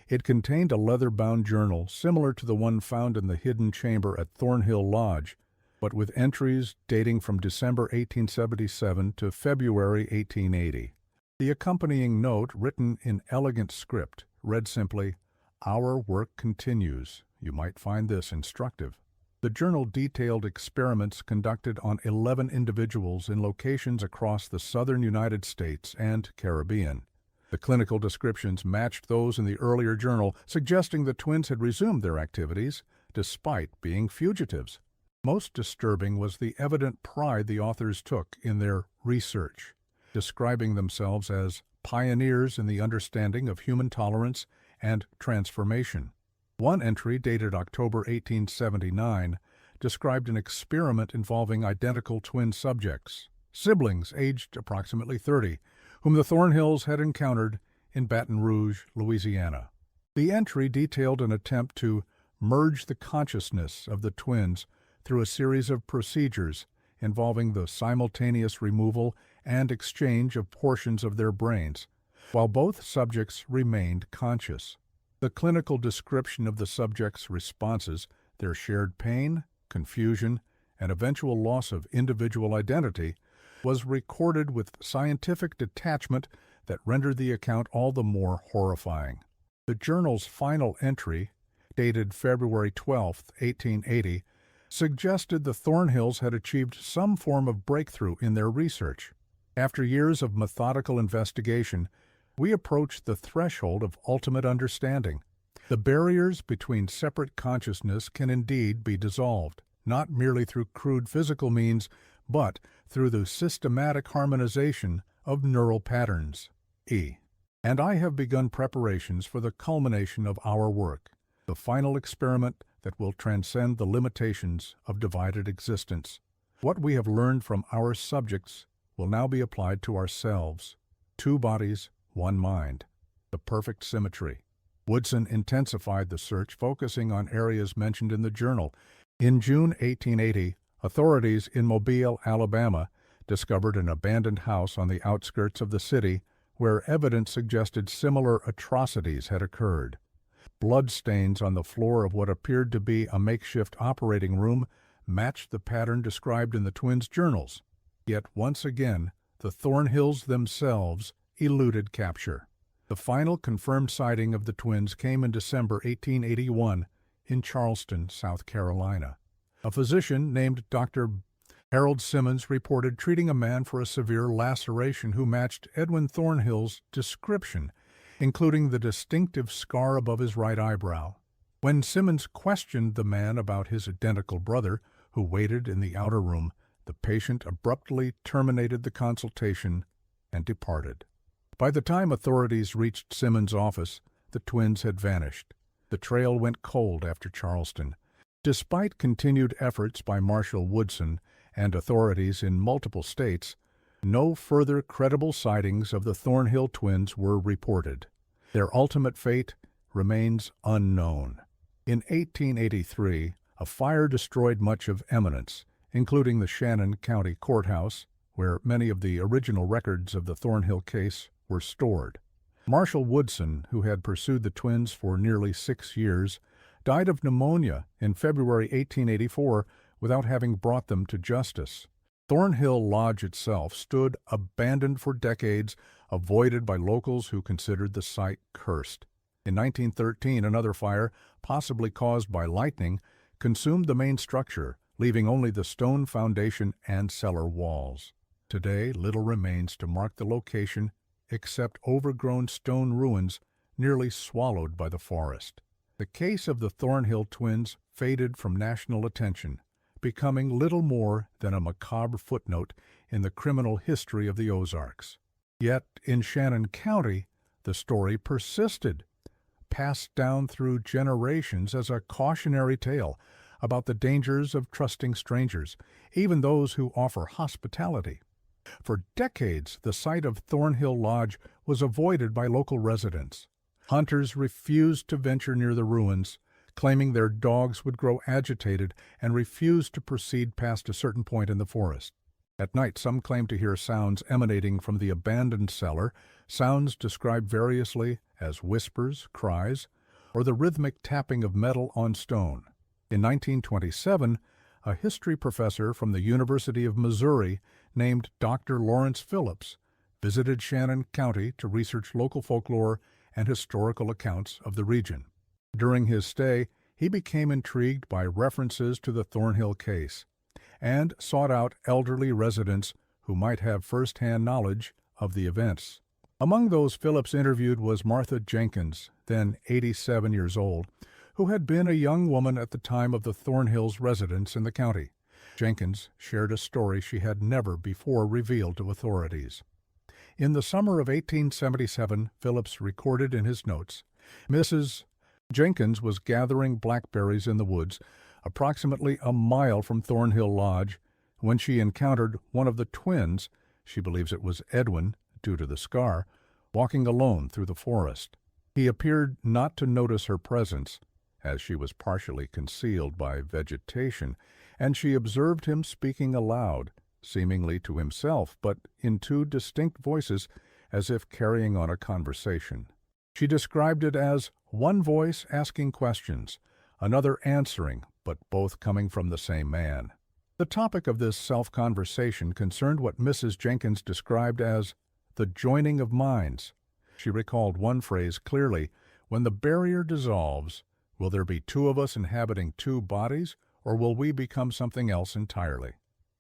It contained a leather-bound journal similar to the one found in the hidden chamber at Thornhill Lodge, but with entries dating from December 1877 to February 1880. The accompanying note, written in elegant script, read simply, "Our work continues. You might find this instructive." The journal detailed experiments conducted on 11 individuals in locations across the southern United States and Caribbean. The clinical descriptions matched those in the earlier journal, suggesting the twins had resumed their activities despite being fugitives. Most disturbing was the evident pride the authors took in their research, describing themselves as pioneers in the understanding of human tolerance and transformation. One entry, dated October 1879, described an experiment involving identical twin subjects, siblings aged approximately 30, whom the Thornhills had encountered in Baton Rouge, Louisiana. The entry detailed an attempt to merge the consciousness of the twins through a series of procedures involving the simultaneous removal and exchange of portions of their brains, while both subjects remained conscious. The clinical description of the subjects' responses, their shared pain, confusion, and eventual loss of individual identity, was recorded with scientific detachment that rendered the account all the more horrifying. The journal's final entry, dated February 12, 1880, suggested the Thornhills had achieved some form of breakthrough in their research. After years of methodical investigation, we approach the threshold of ultimate understanding. The barriers between separate consciousness can indeed be dissolved, not merely through crude physical means, but through the systematic harmonization of neural patterns. And I have begun preparations for the culmination of our work, the final experiment that will transcend the limitations of divided existence. What we have learned from our subjects will now be applied to ourselves. 2 bodies, 1 mind. The perfect symmetry. Woodson intensified the search, focusing on areas mentioned in the journal. In June 1880, authorities in Mobile, Alabama, discovered an abandoned house on the outskirts of the city where evidence suggested similar atrocities had occurred. Bloodstains on the floor of what appeared to be a makeshift operating room matched the pattern described in the twins' journals. Yet once again, the Thornhills themselves eluded capture. The final confirmed sighting of the twins came in December 1881 in Charleston, South Carolina. A physician named Dr. Harold Simmons reported treating a man for a severe laceration who matched Edwin Thornhill's description, including the distinctive scar above his right eyebrow. When Simmons questioned the man about his identical brother, who waited in the outer room, the patient abruptly terminated the consultation and departed. By the time authorities reached Simmons' office, the twins had vanished. The trail went cold after Charleston. Despite continued efforts by Marshal Woodson and authorities in multiple states, no further credible sightings of the Thornhill twins were reported. Their ultimate fate remains unknown. In 1883, a fire destroyed much of eminence, including the Shannon County Courthouse, where many of the original records of the Thornhill case were stored. Marshal Woodson, who had pursued the twins for nearly 6 years, died of pneumonia in February 1884 without having brought them to justice. Thornhill Lodge itself stood abandoned for decades, avoided by locals who considered the site cursed. In 1913, another fire, possibly caused by lightning, consumed the main structure, leaving only the stone foundation and cellar walls. Today, little remains to mark the location except overgrown stone ruins nearly swallowed by the forest. The case of the Thornhill twins faded from national attention, becoming little more than a macabre footnote in the criminal history of the Ozarks. Yet, in Shannon County, the story persisted, passed down through generations as a cautionary tale about the dangers of trusting strangers, even those who offer hospitality. For decades, the site of Thornhill Lodge was avoided by local residents. Hunters refused to venture near the ruins, claiming their dogs would grow agitated and refused to proceed past a certain point in the forest. At night, some claimed to hear sounds emanating from the abandoned cellar, sounds described variously as whispers, cries, or the rhythmic tapping of metal on stone. In 1927, a history professor from the University of Missouri named Dr. Lawrence Phillips visited Shannon County to research local folklore and historical accounts of the region. During his stay, he became intrigued by references to the Thornhill case and sought out elderly residents who might have first-hand knowledge of the events. Among those Phillips interviewed was Martha Jenkins, then 87 years old, who had been a young woman at the time of the Thornhills' residence in the county. Jenkins shared a story she had never before revealed to authorities. In the summer of 1877, Phillips recorded in his notes, Mrs. Jenkins was gathering blackberries in the woods, approximately a mile from Thornhill Lodge, when she encountered one of the twins, she believes it was Edwin, due to the scar, walking alone through the forest. He appeared not to notice her presence, as she was partially concealed by vegetation, and she observed him speaking aloud, seemingly to himself, but in two distinct voices, as if carrying on a conversation. She described it as one voice asking questions, another answering, but both coming from the same man. The topic of this self-conversation concerned what Mrs. Jenkins described as the joining of minds. She recalled one phrase clearly, when the barrier dissolves, will there be two of us inhabiting two bodies, or will we become something else entirely?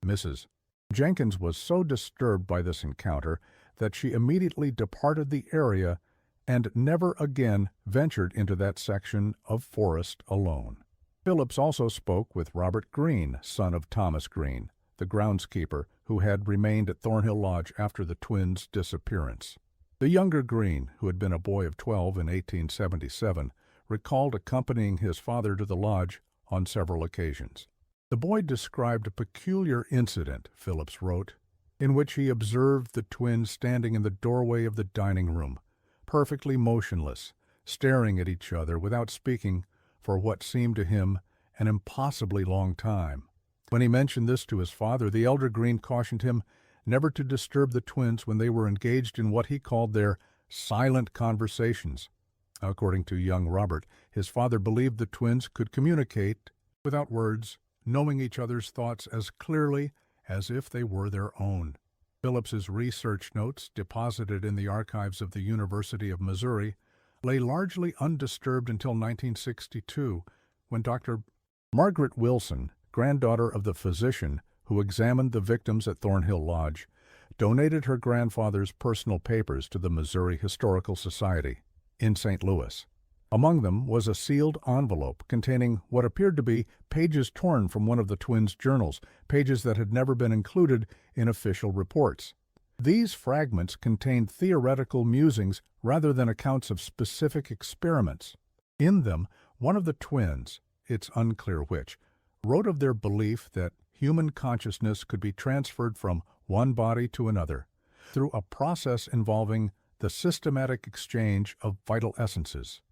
Mrs. Jenkins was so disturbed by this encounter that she immediately departed the area and never again ventured into that section of forest alone. Phillips also spoke with Robert Green, son of Thomas Green, the groundskeeper who had remained at Thornhill Lodge after the twins' disappearance. The younger Green, who had been a boy of 12 in 1877, recalled accompanying his father to the lodge on several occasions. The boy described a peculiar incident, Phillips wrote, in which he observed the twins standing in the doorway of the dining room, perfectly motionless, staring at each other without speaking for what seemed to him an impossibly long time. When he mentioned this to his father, the elder Green cautioned him never to disturb the twins when they were engaged in what he called their silent conversations. According to young Robert, his father believed the twins could communicate without words, knowing each other's thoughts as clearly as if they were their own. Phillips's research notes, deposited in the archives of the University of Missouri, lay largely undisturbed until 1962, when Dr. Margaret Wilson, granddaughter of the physician who examined the victims at Thornhill Lodge, donated her grandfather's personal papers to the Missouri Historical Society in St. Louis. Among them was a sealed envelope containing what appeared to be pages torn from one of the twins' journals, pages that had never been included in official reports. These fragments contained theoretical musings rather than accounts of specific experiments. In them, one of the twins, it's unclear which, wrote of their belief that human consciousness could be transferred from one body to another through a process involving the systematic exchange of vital essences.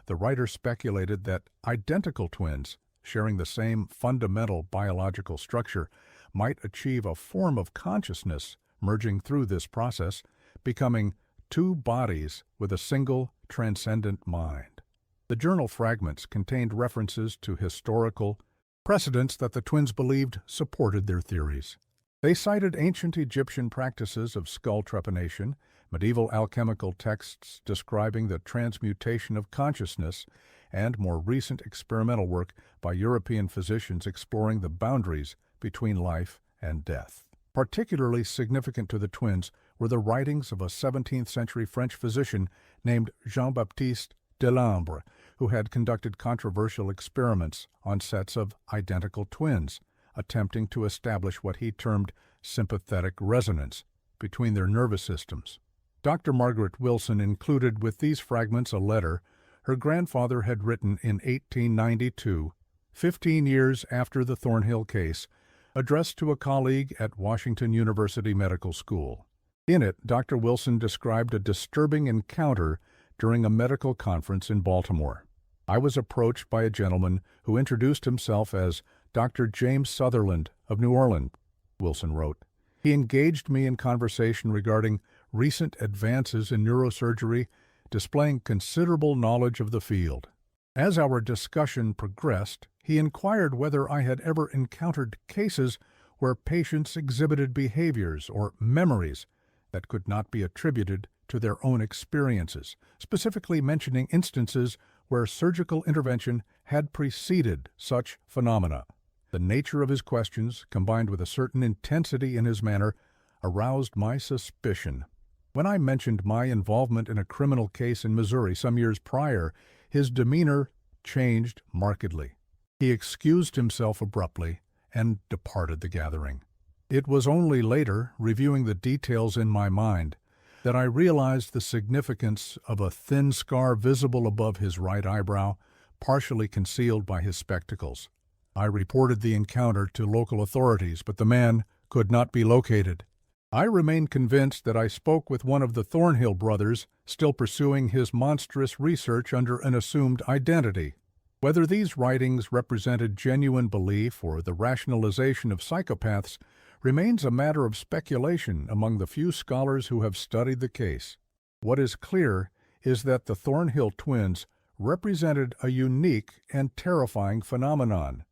The writer speculated that identical twins, sharing the same fundamental biological structure, might achieve a form of consciousness merging through this process, becoming two bodies with a single transcendent mind. The journal fragments contained references to historical precedents that the twins believed supported their theories. They cited ancient Egyptian practices of skull trepanation, medieval alchemical texts describing the transmutation of consciousness, and more recent experimental work by European physicians exploring the boundaries between life and death. Particularly significant to the twins were the writings of a 17th-century French physician named Jean-Baptiste Delambre, who had conducted controversial experiments on sets of identical twins, attempting to establish what he termed sympathetic resonance between their nervous systems. Dr. Margaret Wilson included with these fragments a letter her grandfather had written in 1892, 15 years after the Thornhill case, addressed to a colleague at Washington University Medical School. In it, Dr. Wilson described a disturbing encounter during a medical conference in Baltimore. I was approached by a gentleman who introduced himself as Dr. James Sutherland of New Orleans, Wilson wrote. He engaged me in conversation regarding recent advances in neurosurgery, displaying considerable knowledge of the field. As our discussion progressed, he inquired whether I had ever encountered cases where patients exhibited behaviors or memories that could not be attributed to their own experiences, specifically mentioning instances where surgical intervention had preceded such phenomena. The nature of his questions, combined with a certain intensity in his manner, aroused my suspicion. When I mentioned my involvement in a criminal case in Missouri some years prior, his demeanor changed markedly. He excused himself abruptly and departed the gathering. It was only later, reviewing the details in my mind, that I realized the significance of a thin scar visible above his right eyebrow, partially concealed by his spectacles. I reported the encounter to local authorities, but the man could not be located. I remain convinced that I spoke with one of the Thornhill brothers, still pursuing his monstrous research under an assumed identity. Whether these writings represented genuine belief or the rationalization of psychopaths remains a matter of speculation among the few scholars who have studied the case. What is clear is that the Thornhill twins represented a unique and terrifying phenomenon.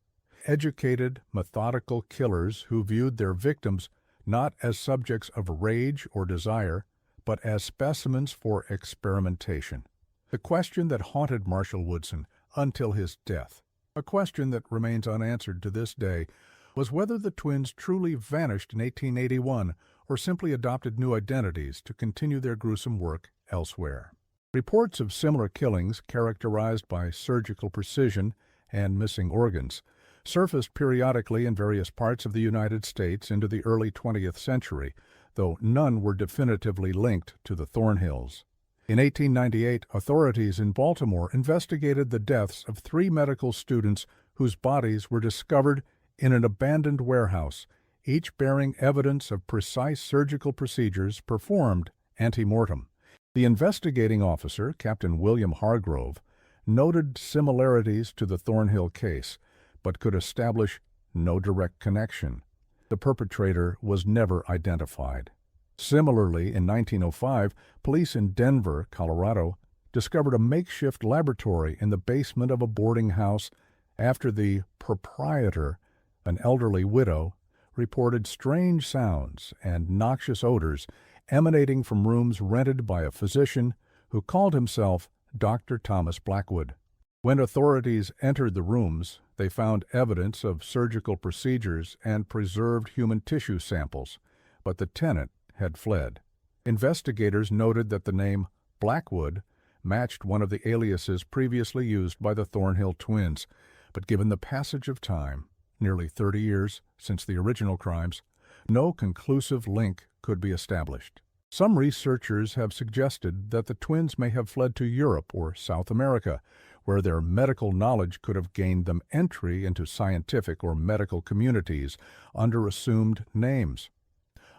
Educated, methodical killers who viewed their victims not as subjects of rage or desire, but as specimens for experimentation. The question that haunted Marshal Woodson until his death, a question that remains unanswered to this day, was whether the twins truly vanished in 1881 or simply adopted new identities to continue their gruesome work elsewhere. Reports of similar killings characterized by surgical precision and missing organs surfaced periodically in various parts of the United States into the early 20th century, though none were definitively linked to the Thornhills. In 1898, authorities in Baltimore investigated the deaths of 3 medical students whose bodies were discovered in an abandoned warehouse, each bearing evidence of precise surgical procedures performed ante mortem. The investigating officer, Captain William Hargrove, noted similarities to the Thornhill case, but could establish no direct connection. The perpetrator was never identified. Similarly, in 1905, police in Denver, Colorado, discovered a makeshift laboratory in the basement of a boarding house after the proprietor, an elderly widow, reported strange sounds and noxious odors emanating from rooms rented by a physician who called himself Dr. Thomas Blackwood. When authorities entered the rooms, they found evidence of surgical procedures and preserved human tissue samples, but the tenant had fled. Investigators noted that the name Blackwood matched one of the aliases previously used by the Thornhill twins, but given the passage of time, nearly 30 years since the original crimes, no conclusive link could be established. Some researchers have suggested that the twins may have fled to Europe or South America, where their medical knowledge could have gained them entry into scientific or medical communities under assumed names.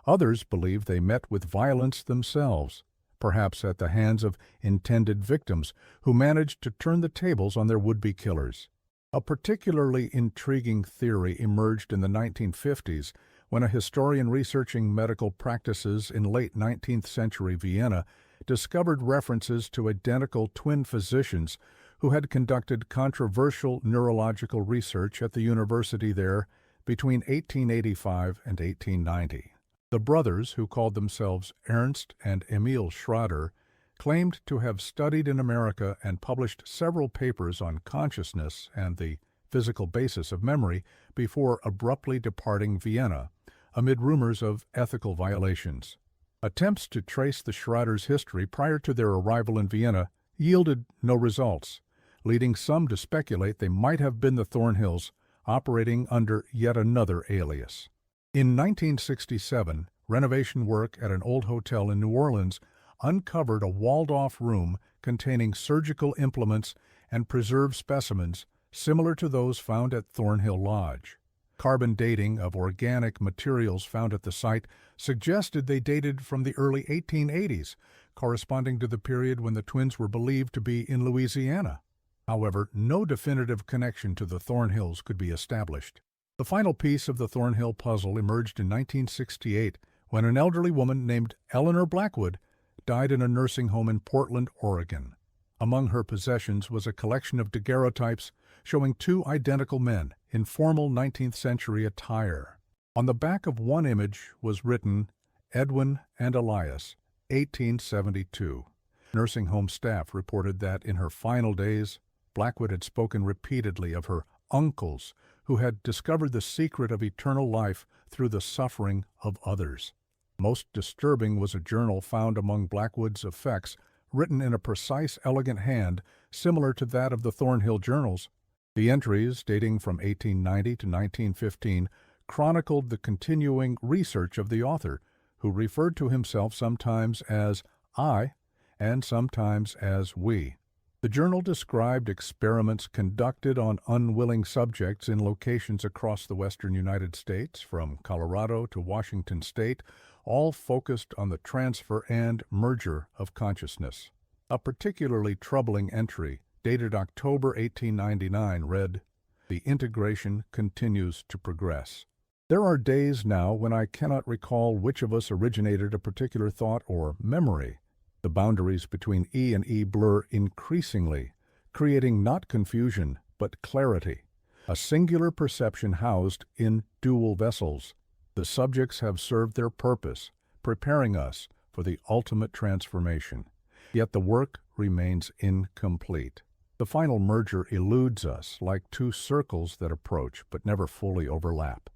Others believe they met with violence themselves, perhaps at the hands of intended victims who managed to turn the tables on their would-be killers. A particularly intriguing theory emerged in the 1950s when a historian researching medical practices in late 19th century Vienna discovered references to identical twin physicians who had conducted controversial neurological research at the university there between 1885 and 1890. The brothers, who called themselves Ernst and Emil Schrader, claimed to have studied in America and published several papers on consciousness and the physical basis of memory before abruptly departing Vienna, amid rumors of ethical violations. Attempts to trace the Schraders' history prior to their arrival in Vienna yielded no results, leading some to speculate they might have been the Thornhills, operating under yet another alias. In 1967, renovation work at an old hotel in New Orleans uncovered a walled-off room containing surgical implements and preserved specimens similar to those found at Thornhill Lodge. Carbon dating of organic materials found at the site suggested they dated from the early 1880s, corresponding to the period when the twins were believed to be in Louisiana. However, no definitive connection to the Thornhills could be established. The final piece of the Thornhill puzzle emerged in 1968 when an elderly woman named Eleanor Blackwood died in a nursing home in Portland, Oregon. Among her possessions was a collection of daguerreotypes showing 2 identical men in formal 19th century attire. On the back of one image was written, Edwin and Elias, 1872. Nursing home staff reported that in her final days, Blackwood had spoken repeatedly of her uncles who had discovered the secret of eternal life through the suffering of others. Most disturbing was a journal found among Blackwood's effects, written in a precise, elegant hand similar to that of the Thornhill journals. The entries, dating from 1890 to 1915, chronicled the continuing research of the author, who referred to himself sometimes as I and sometimes as we. The journal described experiments conducted on unwilling subjects in locations across the western United States, from Colorado to Washington State, all focused on the transfer and merger of consciousness. A particularly troubling entry, dated October 1899, read, "The integration continues to progress." There are days now when I cannot recall which of us originated a particular thought or memory. The boundaries between E and E blur increasingly, creating not confusion but clarity, a singular perception housed in dual vessels. The subjects have served their purpose, preparing us for the ultimate transformation. Yet the work remains incomplete. The final merger eludes us like 2 circles that approach but never fully overlap.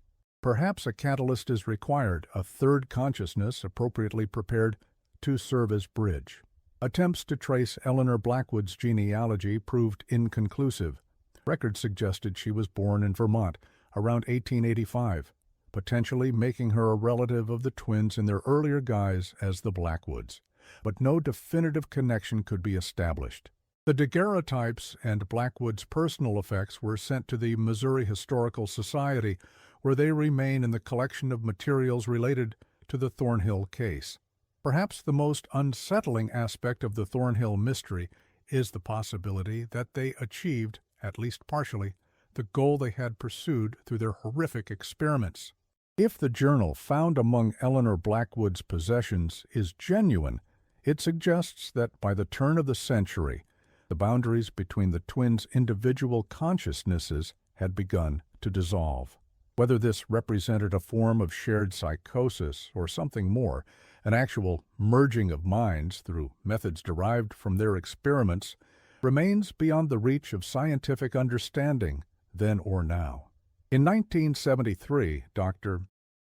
Perhaps a catalyst is required, a third consciousness appropriately prepared to serve as bridge. Attempts to trace Eleanor Blackwood's genealogy proved inconclusive. Records suggested she was born in Vermont around 1885, potentially making her a relative of the twins in their earlier guise as the Blackwoods. But no definitive connection could be established. The daguerreotypes and Blackwood's personal effects were sent to the Missouri Historical Society, where they remain in the collection of materials related to the Thornhill case. Perhaps the most unsettling aspect of the Thornhill mystery is the possibility that they achieved, at least partially, the goal they had pursued through their horrific experiments. If the journal found among Eleanor Blackwood's possessions is genuine, it suggests that by the turn of the century, the boundaries between the twins' individual consciousnesses had begun to dissolve. Whether this represented a form of shared psychosis or something more, an actual merging of minds through methods derived from their experiments, remains beyond the reach of scientific understanding then or now. In 1973, Dr.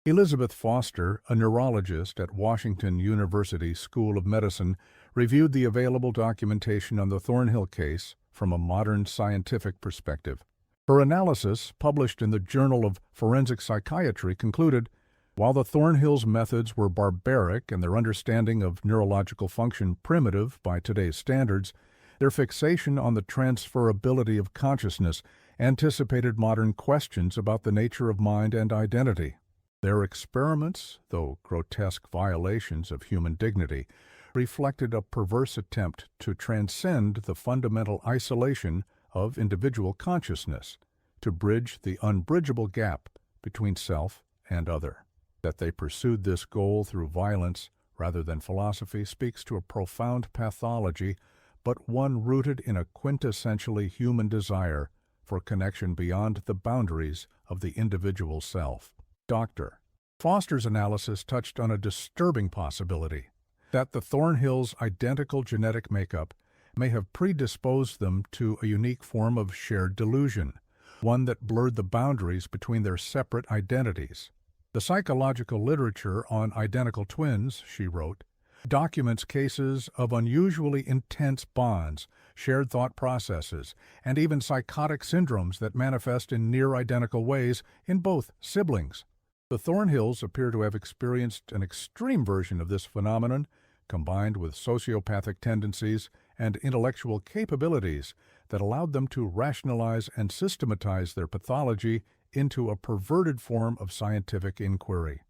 Elizabeth Foster, a neurologist at Washington University School of Medicine, reviewed the available documentation on the Thornhill case from a modern scientific perspective. Her analysis, published in the Journal of Forensic Psychiatry, concluded, while the Thornhill's methods were barbaric and their understanding of neurological function primitive by today's standards, their fixation on the transferability of consciousness anticipated modern questions about the nature of mind and identity. Their experiments, though grotesque violations of human dignity, reflected a perverse attempt to transcend the fundamental isolation of individual consciousness, to bridge the unbridgeable gap between self and other. That they pursued this goal through violence rather than philosophy speaks to a profound pathology, but one rooted in a quintessentially human desire for connection beyond the boundaries of the individual self. Dr. Foster's analysis touched on a disturbing possibility, that the Thornhills' identical genetic makeup may have predisposed them to a unique form of shared delusion, one that blurred the boundaries between their separate identities. The psychological literature on identical twins, she wrote, documents cases of unusually intense bonds, shared thought processes, and even psychotic syndromes that manifest in near-identical ways in both siblings. The Thornhills appear to have experienced an extreme version of this phenomenon, combined with sociopathic tendencies and intellectual capabilities that allowed them to rationalize and systematize their pathology into a perverted form of scientific inquiry.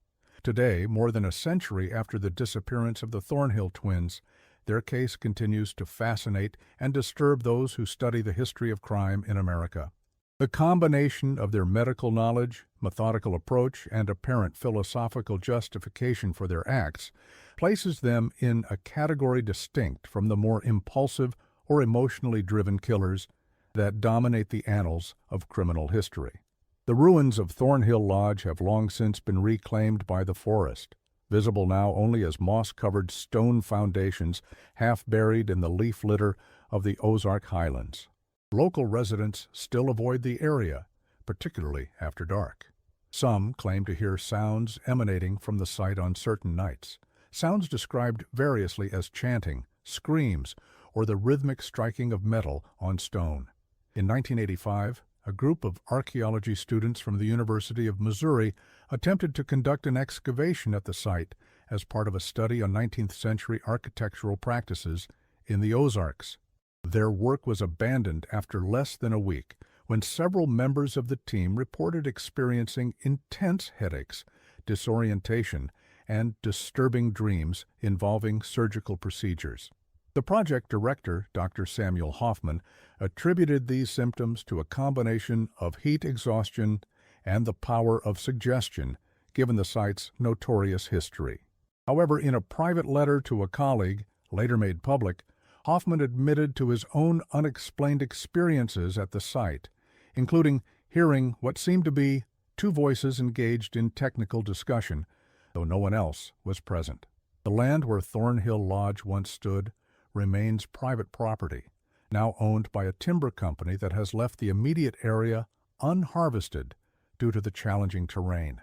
Today, more than a century after the disappearance of the Thornhill twins, their case continues to fascinate and disturb those who study the history of crime in America. The combination of their medical knowledge, methodical approach, and apparent philosophical justification for their acts places them in a category distinct from the more impulsive or emotionally driven killers that dominate the annals of criminal history. The ruins of Thornhill Lodge have long since been reclaimed by the forest, visible now only as moss-covered stone foundations half buried in the leaf litter of the Ozark highlands. Local residents still avoid the area, particularly after dark. Some claim to hear sounds emanating from the site on certain nights, sounds described variously as chanting, screams, or the rhythmic striking of metal on stone. In 1985, a group of archaeology students from the University of Missouri attempted to conduct an excavation at the site as part of a study on 19th-century architectural practices in the Ozarks. Their work was abandoned after less than a week when several members of the team reported experiencing intense headaches, disorientation, and disturbing dreams involving surgical procedures. The project director, Dr. Samuel Hoffman, attributed these symptoms to a combination of heat exhaustion and the power of suggestion, given the site's notorious history. However, in a private letter to a colleague, later made public, Hoffman admitted to his own unexplained experiences at the site, including hearing what seemed to be two voices engaged in technical discussion, though no one else was present. The land where Thornhill Lodge once stood remains private property, now owned by a timber company that has left the immediate area unharvested due to the challenging terrain.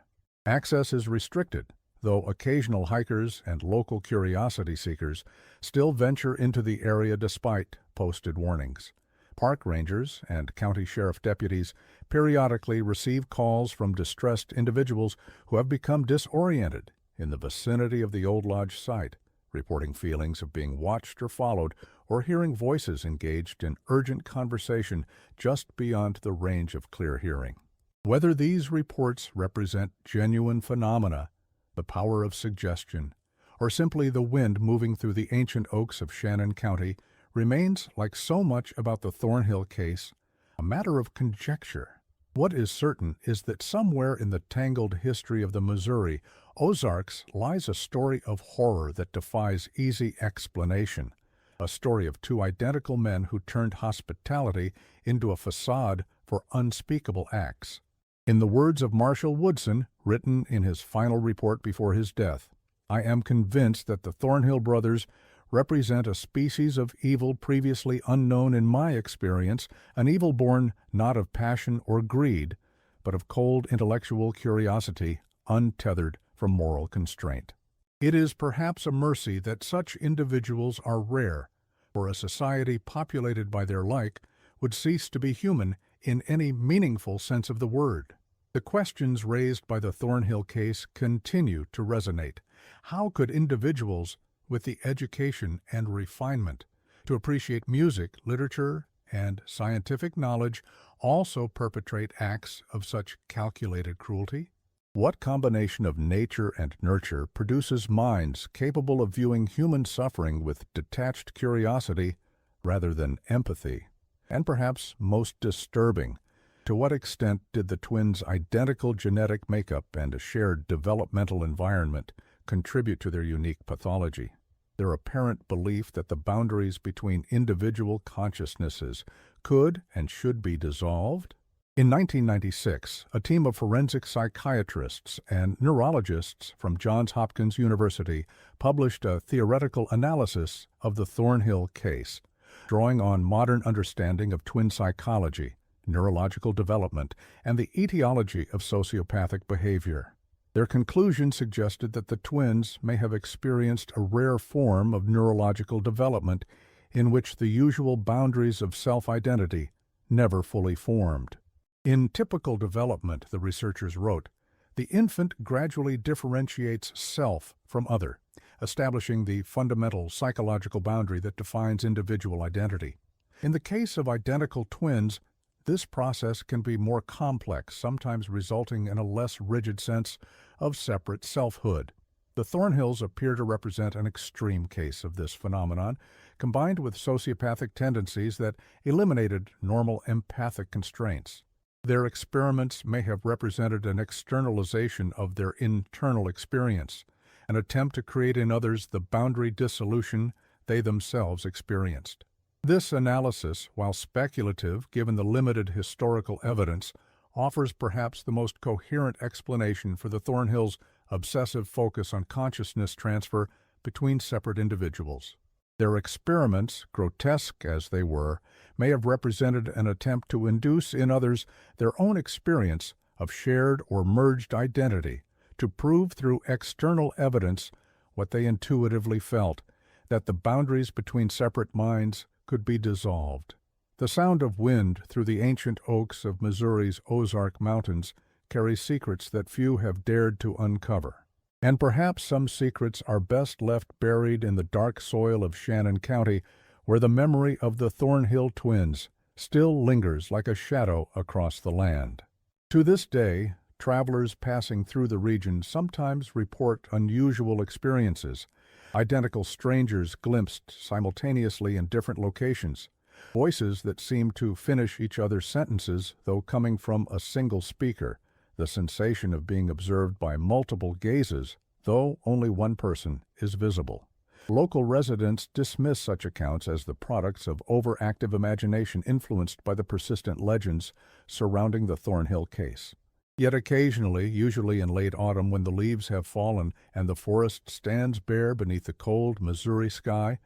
Access is restricted, though occasional hikers and local curiosity seekers still venture into the area despite posted warnings. Park rangers and county sheriff deputies periodically receive calls from distressed individuals who have become disoriented in the vicinity of the old lodge site, reporting feelings of being watched or followed, or hearing voices engaged in urgent conversation just beyond the range of clear hearing. Whether these reports represent genuine phenomena, the power of suggestion, or simply the wind moving through the ancient oaks of Shannon County remains, like so much about the Thornhill case, a matter of conjecture. What is certain is that somewhere in the tangled history of the Missouri Ozarks lies a story of horror that defies easy explanation, a story of two identical men who turned hospitality into a facade for unspeakable acts. In the words of Marshal Woodson, written in his final report before his death, "I am convinced that the Thornhill brothers represent a species of evil previously unknown in my experience, an evil born not of passion or greed, but of cold intellectual curiosity, untethered from moral constraint." It is perhaps a mercy that such individuals are rare, for a society populated by their like would cease to be human in any meaningful sense of the word. The questions raised by the Thornhill case continue to resonate. How could individuals with the education and refinement to appreciate music, literature, and scientific knowledge also perpetrate acts of such calculated cruelty? What combination of nature and nurture produces minds capable of viewing human suffering with detached curiosity rather than empathy? And perhaps most disturbing, to what extent did the twins' identical genetic makeup and a shared developmental environment contribute to their unique pathology? Their apparent belief that the boundaries between individual consciousnesses could and should be dissolved? In 1996, a team of forensic psychiatrists and neurologists from Johns Hopkins University published a theoretical analysis of the Thornhill case, drawing on modern understanding of twin psychology, neurological development, and the etiology of sociopathic behavior. Their conclusion suggested that the twins may have experienced a rare form of neurological development in which the usual boundaries of self-identity never fully formed. In typical development, the researchers wrote, the infant gradually differentiates self from other, establishing the fundamental psychological boundary that defines individual identity. In the case of identical twins, this process can be more complex, sometimes resulting in a less rigid sense of separate selfhood. The Thornhills appear to represent an extreme case of this phenomenon, combined with sociopathic tendencies that eliminated normal empathic constraints. Their experiments may have represented an externalization of their internal experience, an attempt to create in others the boundary dissolution they themselves experienced. This analysis, while speculative given the limited historical evidence, offers perhaps the most coherent explanation for the Thornhills' obsessive focus on consciousness transfer between separate individuals. Their experiments, grotesque as they were, may have represented an attempt to induce in others their own experience of shared or merged identity, to prove through external evidence what they intuitively felt, that the boundaries between separate minds could be dissolved. The sound of wind through the ancient oaks of Missouri's Ozark Mountains carries secrets that few have dared to uncover. And perhaps some secrets are best left buried in the dark soil of Shannon County, where the memory of the Thornhill twins still lingers like a shadow across the land. To this day, travelers passing through the region sometimes report unusual experiences, identical strangers glimpsed simultaneously in different locations, voices that seem to finish each other's sentences though coming from a single speaker, the sensation of being observed by multiple gazes, though only one person is visible. Local residents dismiss such accounts as the products of overactive imagination influenced by the persistent legends surrounding the Thornhill case. Yet occasionally, usually in late autumn when the leaves have fallen and the forest stands bare beneath the cold Missouri sky,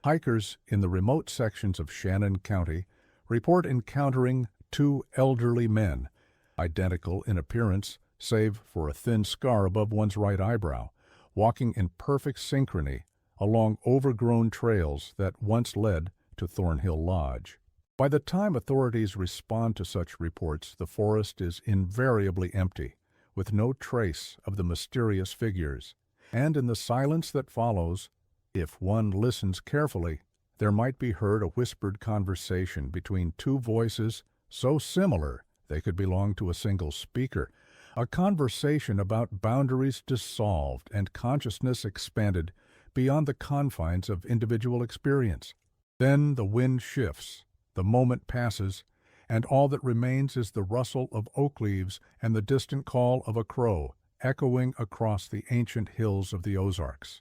hikers in the remote sections of Shannon County report encountering two elderly men, identical in appearance save for a thin scar above one's right eyebrow, walking in perfect synchrony along overgrown trails that once led to Thornhill Lodge. By the time authorities respond to such reports, the forest is invariably empty, with no trace of the mysterious figures. And in the silence that follows, if one listens carefully, there might be heard a whispered conversation between two voices so similar they could belong to a single speaker, a conversation about boundaries dissolved and consciousness expanded beyond the confines of individual experience. Then the wind shifts, the moment passes, and all that remains is the rustle of oak leaves and the distant call of a crow echoing across the ancient hills of the Ozarks.